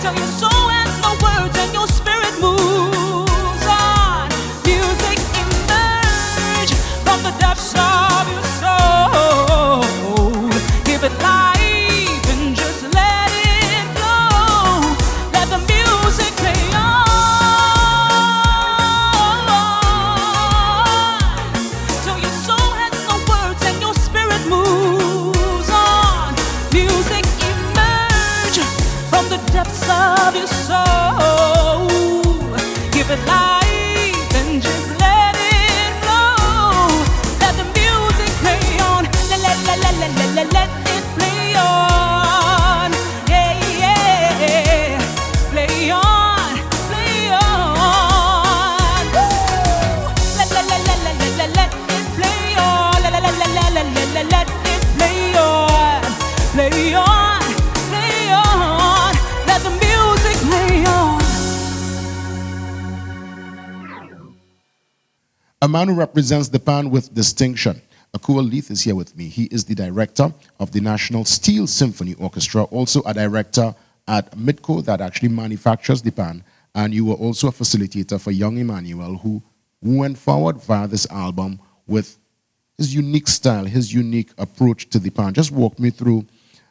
Till your soul has no words and your spirit moves on. Music emerge from the depths of your soul. Give it life and just let it flow. Let the music play on. Till your soul has no words and your spirit moves on. Music emerge from the depths of your soul. Give it life and just let it flow. Let the music play on. Let it play on. Yeah, yeah. Play on. Play on. Woo. Let it play on. Let it play on. Play on. Play on. Let the music play on. A man who represents the pan with distinction. Akua Leith is here with me. He is the director of the National Steel Symphony Orchestra, also a director at MIDCO that actually manufactures the pan, and you were also a facilitator for young Emmanuel, who went forward via this album with his unique style, his unique approach to the pan. Just walk me through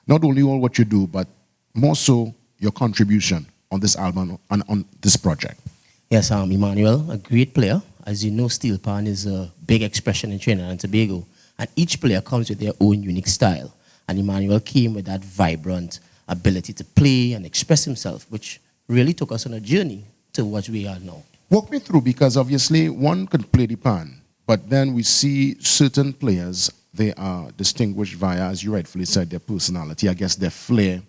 not only all what you do, but more so your contribution on this album and on this project. Yes, Emmanuel, a great player. As you know, steel pan is a big expression in Trinidad and Tobago, and each player comes with their own unique style. And Emmanuel came with that vibrant ability to play and express himself, which really took us on a journey to what we are now. Walk me through, because obviously one can play the pan, but then we see certain players, they are distinguished via, as you rightfully said, their personality, I guess their flair.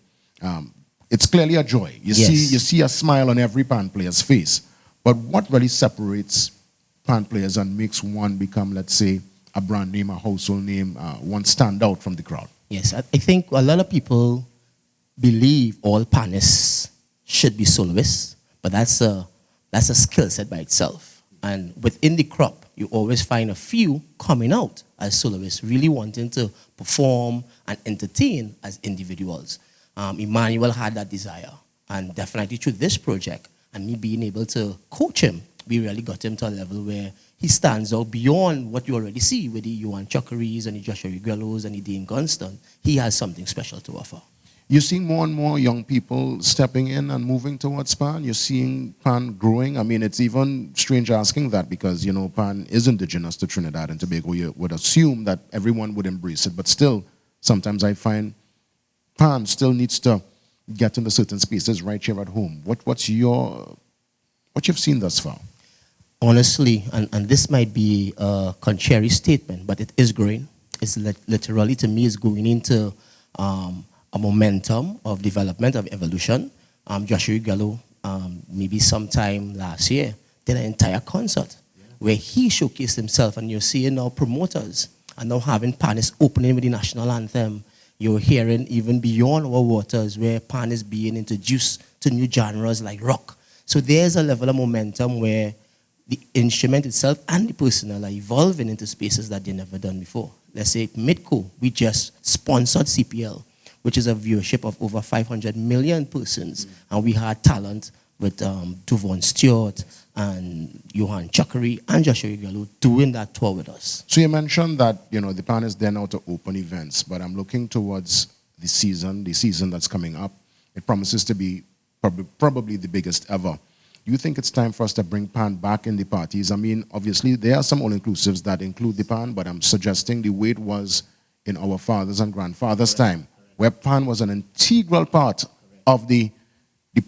It's clearly a joy. You see a smile on every pan player's face. But what really separates pan players and makes one become, let's say, a brand name, a household name, one stand out from the crowd? Yes, I think a lot of people believe all panists should be soloists, but that's a skill set by itself. And within the crop, you always find a few coming out as soloists, really wanting to perform and entertain as individuals. Emmanuel had that desire, and definitely through this project, and me being able to coach him, we really got him to a level where he stands out beyond what you already see with the Johan Chuckeries and the Joshua Ugellos and the Dean Gunston. He has something special to offer. You're seeing more and more young people stepping in and moving towards pan. You're seeing pan growing. I mean, it's even strange asking that because, you know, pan is indigenous to Trinidad and Tobago. You would assume that everyone would embrace it, but still, sometimes I find pan still needs to get into certain spaces right here at home. What you've seen thus far? Honestly, and this might be a contrary statement, but it is growing. It's literally, to me, is going into a momentum of development, of evolution. Joshua Ugello, maybe sometime last year, did an entire concert where he showcased himself, and you're seeing now promoters are now having panists opening with the national anthem. You're hearing even beyond our waters where pan is being introduced to new genres like rock. So there's a level of momentum where the instrument itself and the personnel are evolving into spaces that they've never done before. Let's say MIDCO, we just sponsored CPL, which is a viewership of over 500 million persons. And we had talent with Duvon Stewart and Johan Chuckery and Joshua Ugello doing that tour with us. So you mentioned that, you know, the plan is there now to open events, but I'm looking towards the season that's coming up. It promises to be probably the biggest ever. Do you think it's time for us to bring pan back in the parties? I mean, obviously, there are some all-inclusives that include the pan, but I'm suggesting the way it was in our fathers' and grandfathers' time, where pan was an integral part of the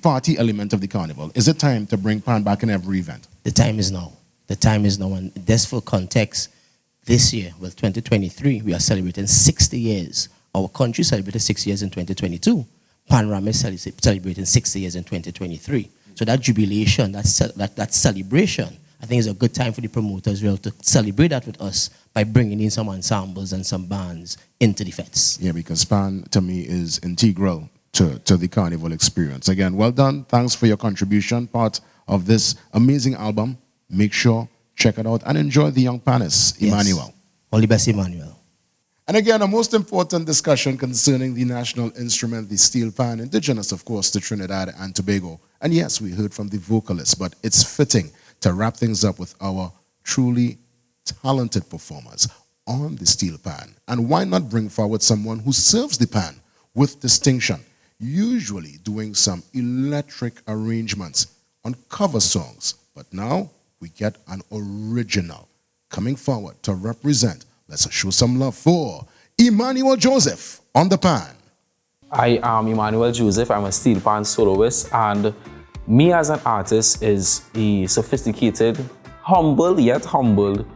party element of the carnival. Is it time to bring pan back in every event? The time is now. The time is now. And just for context, this year, well, 2023, we are celebrating 60 years. Our country celebrated 60 years in 2022. Panorama is celebrating 60 years in 2023. So that jubilation, that celebration, I think is a good time for the promoters really to celebrate that with us by bringing in some ensembles and some bands into the fets. Yeah, because Pan, to me, is integral to the carnival experience. Again, well done. Thanks for your contribution, part of this amazing album. Make sure, check it out, and enjoy the young panist, Emmanuel. All the best, Emmanuel. And again, a most important discussion concerning the national instrument, the steel pan, indigenous, of course, to Trinidad and Tobago. And yes, we heard from the vocalist, but it's fitting to wrap things up with our truly talented performers on the steel pan. And why not bring forward someone who serves the pan with distinction, usually doing some electric arrangements on cover songs. But now we get an original coming forward to represent. Let's show some love for Emmanuel Joseph on the pan. I am Emmanuel Joseph. I'm a steel pan soloist, and me as an artist is a sophisticated, humble yet humbled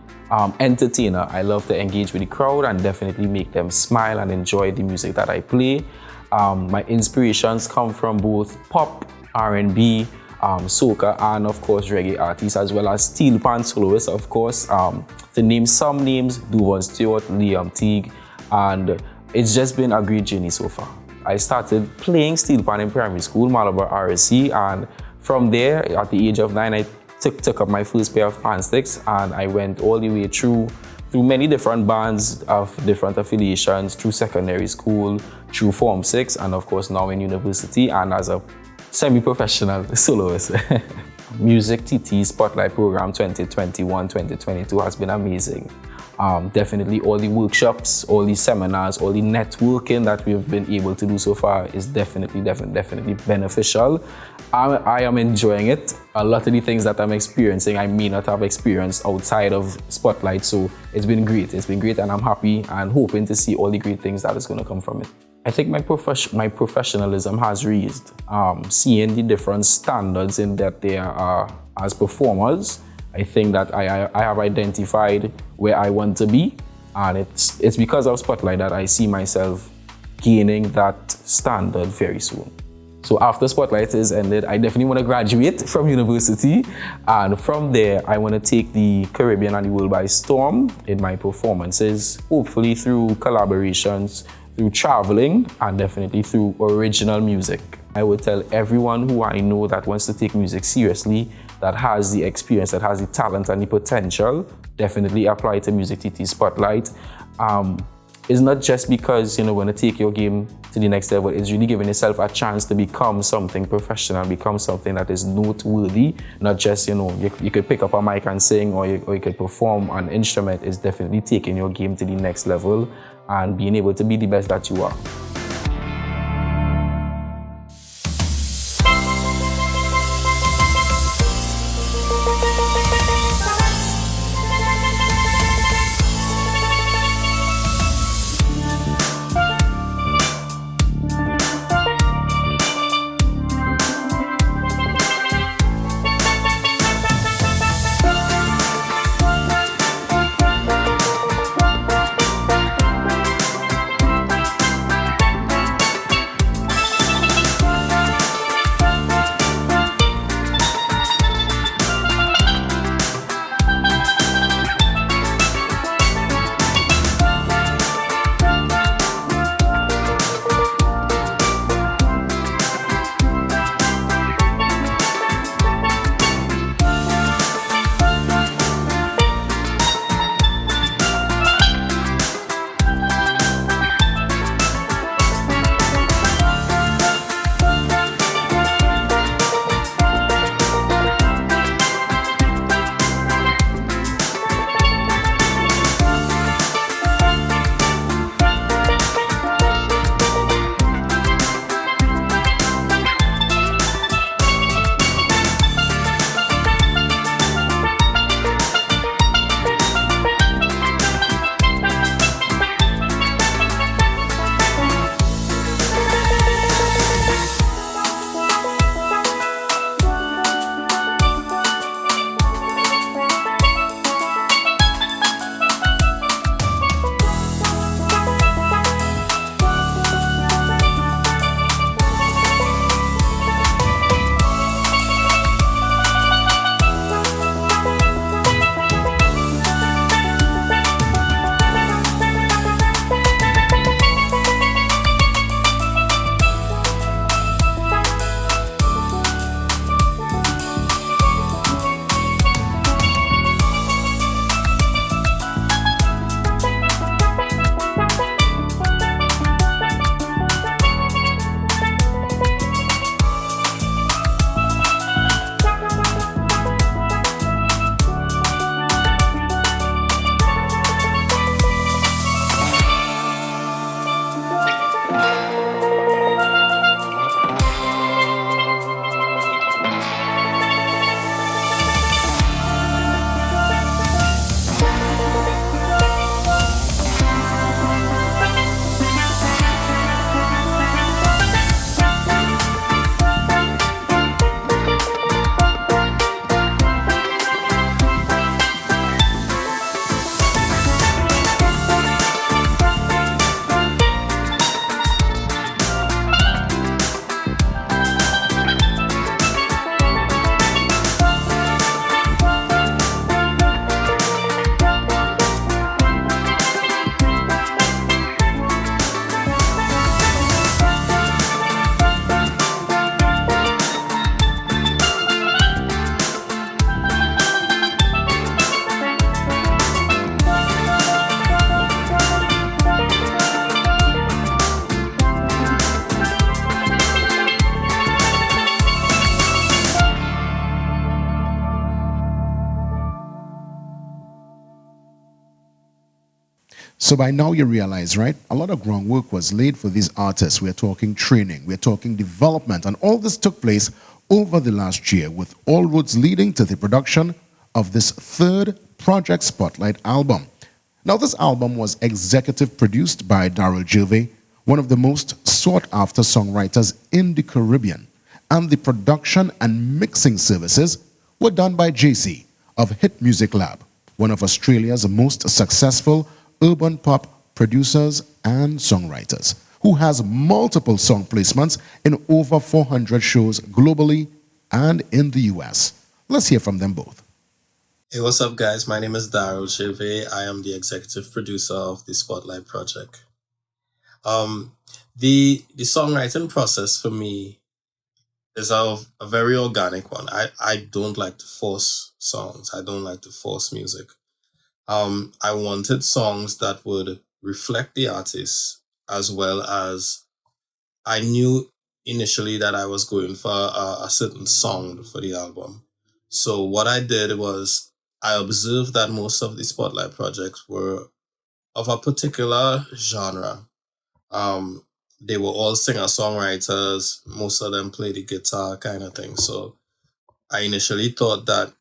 entertainer. I love to engage with the crowd and definitely make them smile and enjoy the music that I play. My inspirations come from both pop, R&B, soca, and of course reggae artists, as well as steel pan soloists, of course. To name some names, Duvan Stewart, Liam Teague, and it's just been a great journey so far. I started playing steel pan in primary school, Malabar RSC, and from there, at the age of 9, I took up my first pair of pan sticks, and I went all the way through many different bands of different affiliations, through secondary school, through Form 6, and of course now in university, and as a semi-professional soloist. MusicTT Spotlight Program 2021-2022 has been amazing. Definitely all the workshops, all the seminars, all the networking that we've been able to do so far is definitely beneficial. I am enjoying it. A lot of the things that I'm experiencing, I may not have experienced outside of Spotlight, so it's been great. It's been great, and I'm happy and hoping to see all the great things that is going to come from it. I think my professionalism has raised, seeing the different standards in that there are as performers. I think that I have identified where I want to be, and it's because of Spotlight that I see myself gaining that standard very soon. So after Spotlight is ended, I definitely want to graduate from university, and from there I want to take the Caribbean and the world by storm in my performances, hopefully through collaborations, through traveling, and definitely through original music. I would tell everyone who I know that wants to take music seriously, that has the experience, that has the talent and the potential, definitely apply to MusicTT Spotlight. It's not just because you're going to take your game to the next level, it's really giving yourself a chance to become something professional, become something that is noteworthy, not just, you could pick up a mic and sing, or you could perform an instrument. It's definitely taking your game to the next level and being able to be the best that you are. So by now you realize, right? A lot of groundwork was laid for these artists. We're talking training, we're talking development, and all this took place over the last year, with all roads leading to the production of this third Project Spotlight album. Now, this album was executive produced by Darryl Gervais, one of the most sought-after songwriters in the Caribbean, and the production and mixing services were done by Jhay of Hit Music Lab, one of Australia's most successful urban pop producers and songwriters, who has multiple song placements in over 400 shows globally and in the US. Let's hear from them both. Hey, what's up, guys? My name is Darryl Gervais. I am the executive producer of the Spotlight project. The songwriting process for me is a very organic one. I don't like to force songs. I don't like to force music. I wanted songs that would reflect the artist, as well as I knew initially that I was going for a certain sound for the album. So what I did was I observed that most of the Spotlight projects were of a particular genre. They were all singer-songwriters. Most of them play the guitar kind of thing. So I initially thought that,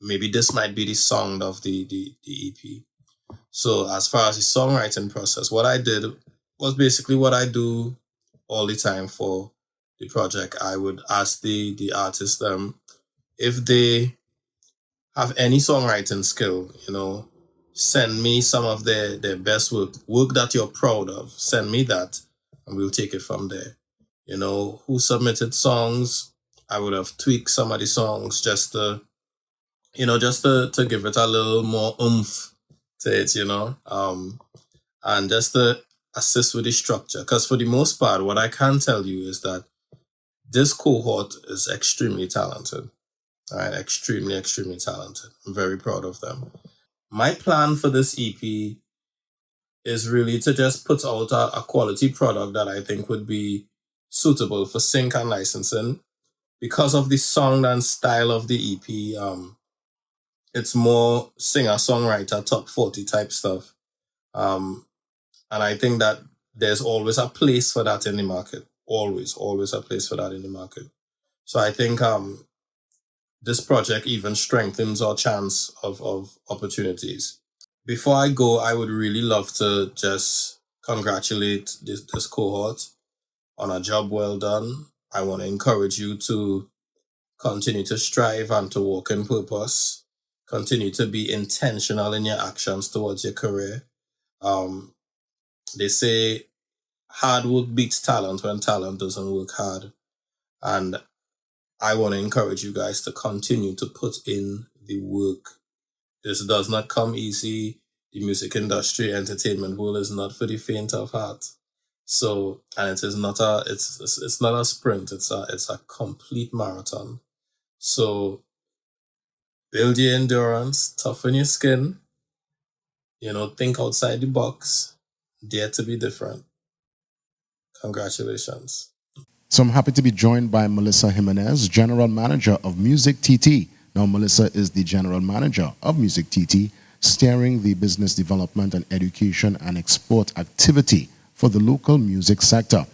maybe this might be the sound of the EP. So as far as the songwriting process, what I did was basically what I do all the time for the project. I would ask the artists if they have any songwriting skill, send me some of their best work that you're proud of. Send me that and we'll take it from there. Who submitted songs, I would have tweaked some of the songs just to give it a little more oomph to it, and just to assist with the structure. Because for the most part, what I can tell you is that this cohort is extremely talented. All right, extremely, extremely talented. I'm very proud of them. My plan for this EP is really to just put out a quality product that I think would be suitable for sync and licensing. Because of the sound and style of the EP, it's more singer-songwriter, top 40 type stuff. And I think that there's always a place for that in the market. Always a place for that in the market. So I think this project even strengthens our chance of opportunities. Before I go, I would really love to just congratulate this cohort on a job well done. I want to encourage you to continue to strive and to walk in purpose. Continue to be intentional in your actions towards your career. They say hard work beats talent when talent doesn't work hard. And I want to encourage you guys to continue to put in the work. This does not come easy. The music industry, entertainment world is not for the faint of heart. So, and it is not it's not a sprint. It's a complete marathon. So, build your endurance, toughen your skin. Think outside the box. Dare to be different. Congratulations. So I'm happy to be joined by Melissa Jimenez, General Manager of MusicTT. Now, Melissa is the General Manager of MusicTT, steering the business development and education and export activity for the local music sector.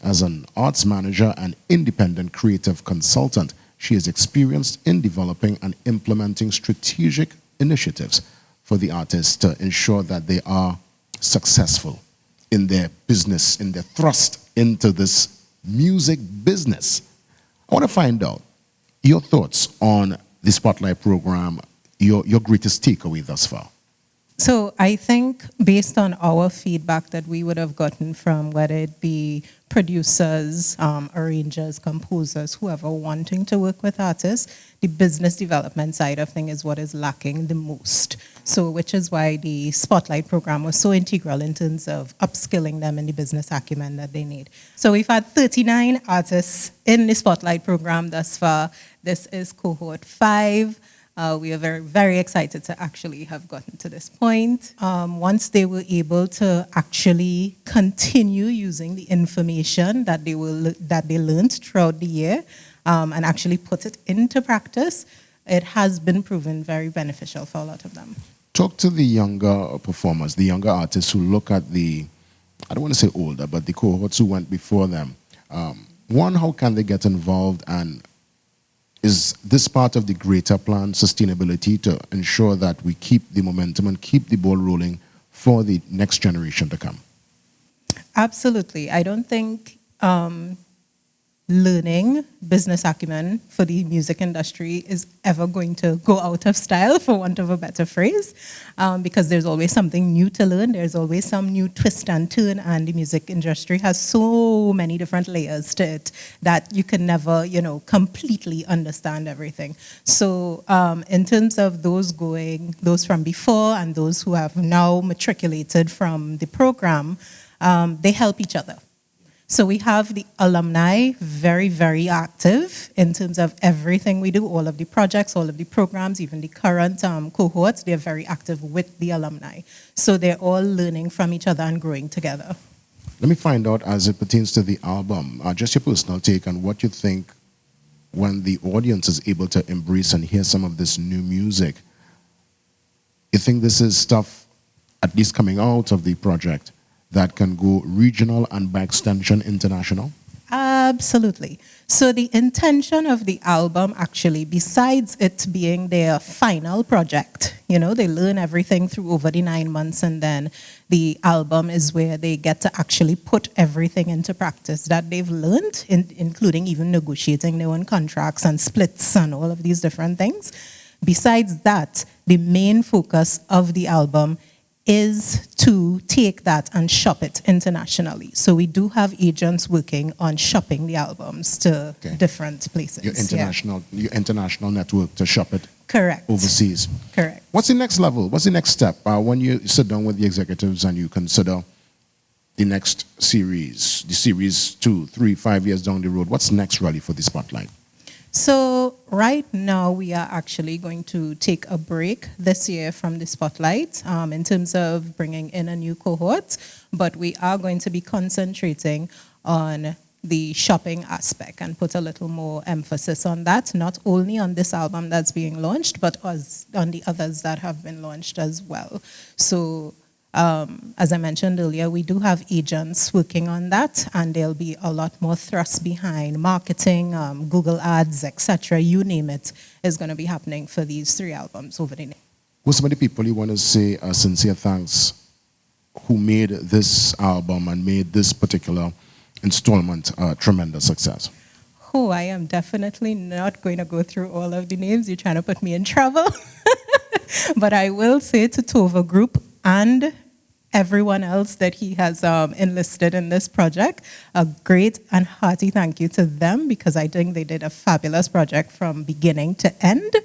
As an arts manager and independent creative consultant, she is experienced in developing and implementing strategic initiatives for the artists to ensure that they are successful in their business, in their thrust into this music business. I want to find out your thoughts on the Spotlight program, your greatest takeaway thus far. So I think based on our feedback that we would have gotten from whether it be producers, arrangers, composers, whoever wanting to work with artists, the business development side of things is what is lacking the most. So which is why the Spotlight program was so integral in terms of upskilling them in the business acumen that they need. So we've had 39 artists in the Spotlight program thus far. This is cohort 5. We are very, very excited to actually have gotten to this point. Once they were able to actually continue using the information that they learned throughout the year and actually put it into practice, it has been proven very beneficial for a lot of them. Talk to the younger performers, the younger artists who look at the, I don't want to say older, but the cohorts who went before them. One, how can they get involved, and is this part of the greater plan, sustainability, to ensure that we keep the momentum and keep the ball rolling for the next generation to come? Absolutely. I don't think learning business acumen for the music industry is ever going to go out of style, for want of a better phrase, because there's always something new to learn. There's always some new twist and turn, and the music industry has so many different layers to it that you can never, completely understand everything. So in terms of those from before and those who have now matriculated from the program, they help each other. So we have the alumni very, very active in terms of everything we do, all of the projects, all of the programs, even the current cohorts, they're very active with the alumni. So they're all learning from each other and growing together. Let me find out, as it pertains to the album, just your personal take on what you think when the audience is able to embrace and hear some of this new music. You think this is stuff, at least coming out of the project, that can go regional and by extension international? Absolutely. So the intention of the album, actually, besides it being their final project, they learn everything through over the 9 months, and then the album is where they get to actually put everything into practice that they've learned, including even negotiating their own contracts and splits and all of these different things. Besides that, the main focus of the album is to take that and shop it internationally. So we do have agents working on shopping the albums to different places. Your international network to shop it. Correct. Overseas. Correct. What's the next level? What's the next step when you sit down with the executives and you consider the next series, the series 2, 3, 5 years down the road? What's next really for the Spotlight? So right now we are actually going to take a break this year from the Spotlight in terms of bringing in a new cohort, but we are going to be concentrating on the shopping aspect and put a little more emphasis on that, not only on this album that's being launched, but on the others that have been launched as well. So as I mentioned earlier, we do have agents working on that, and there'll be a lot more thrust behind marketing, Google Ads, etc. You name it, is going to be happening for these 3 albums over the next. Who's some of the people you want to say sincere thanks who made this album and made this particular installment a tremendous success? Oh, I am definitely not going to go through all of the names. You're trying to put me in trouble. But I will say to Tova Group and everyone else that he has enlisted in this project, a great and hearty thank you to them, because I think they did a fabulous project from beginning to end,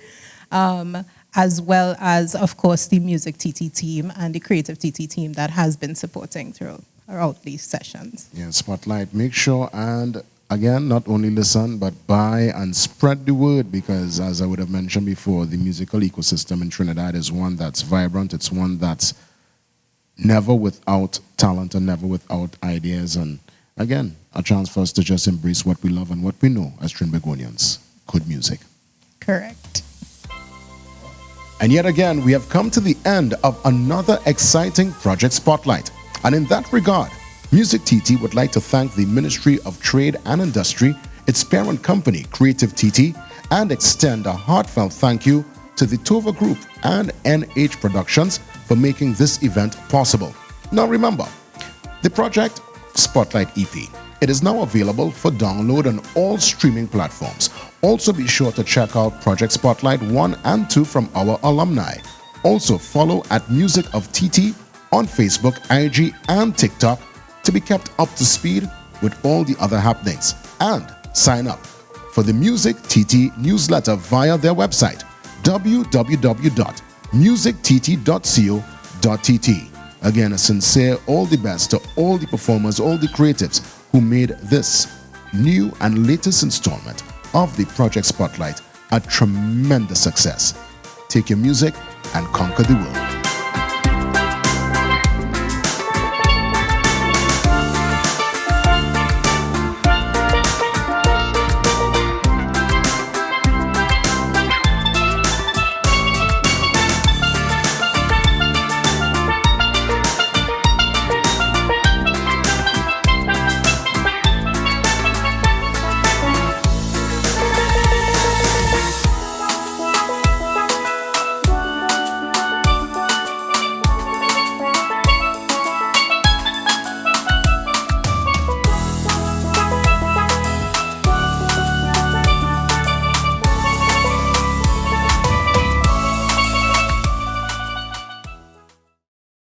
as well as, of course, the MusicTT team and the Creative TT team that has been supporting throughout these sessions. Yeah, Spotlight, make sure and again, not only listen, but buy and spread the word, because as I would have mentioned before, the musical ecosystem in Trinidad is one that's vibrant. It's one that's never without talent and never without ideas. And again, a chance for us to just embrace what we love and what we know as Trinbagonians, good music. Correct. And yet again, we have come to the end of another exciting Project Spotlight. And in that regard, MusicTT would like to thank the Ministry of Trade and Industry, its parent company, Creative TT, and extend a heartfelt thank you to the Tova Group and NH Productions for making this event possible. Now remember, the Project Spotlight EP, it is now available for download on all streaming platforms. Also be sure to check out Project Spotlight 1 and 2 from our alumni. Also follow at Music of TT on Facebook, IG, and TikTok to be kept up to speed with all the other happenings. And sign up for the MusicTT newsletter via their website, www.musictt.co.tt. Again, a sincere all the best to all the performers, all the creatives who made this new and latest installment of the Project Spotlight a tremendous success. Take your music and conquer the world.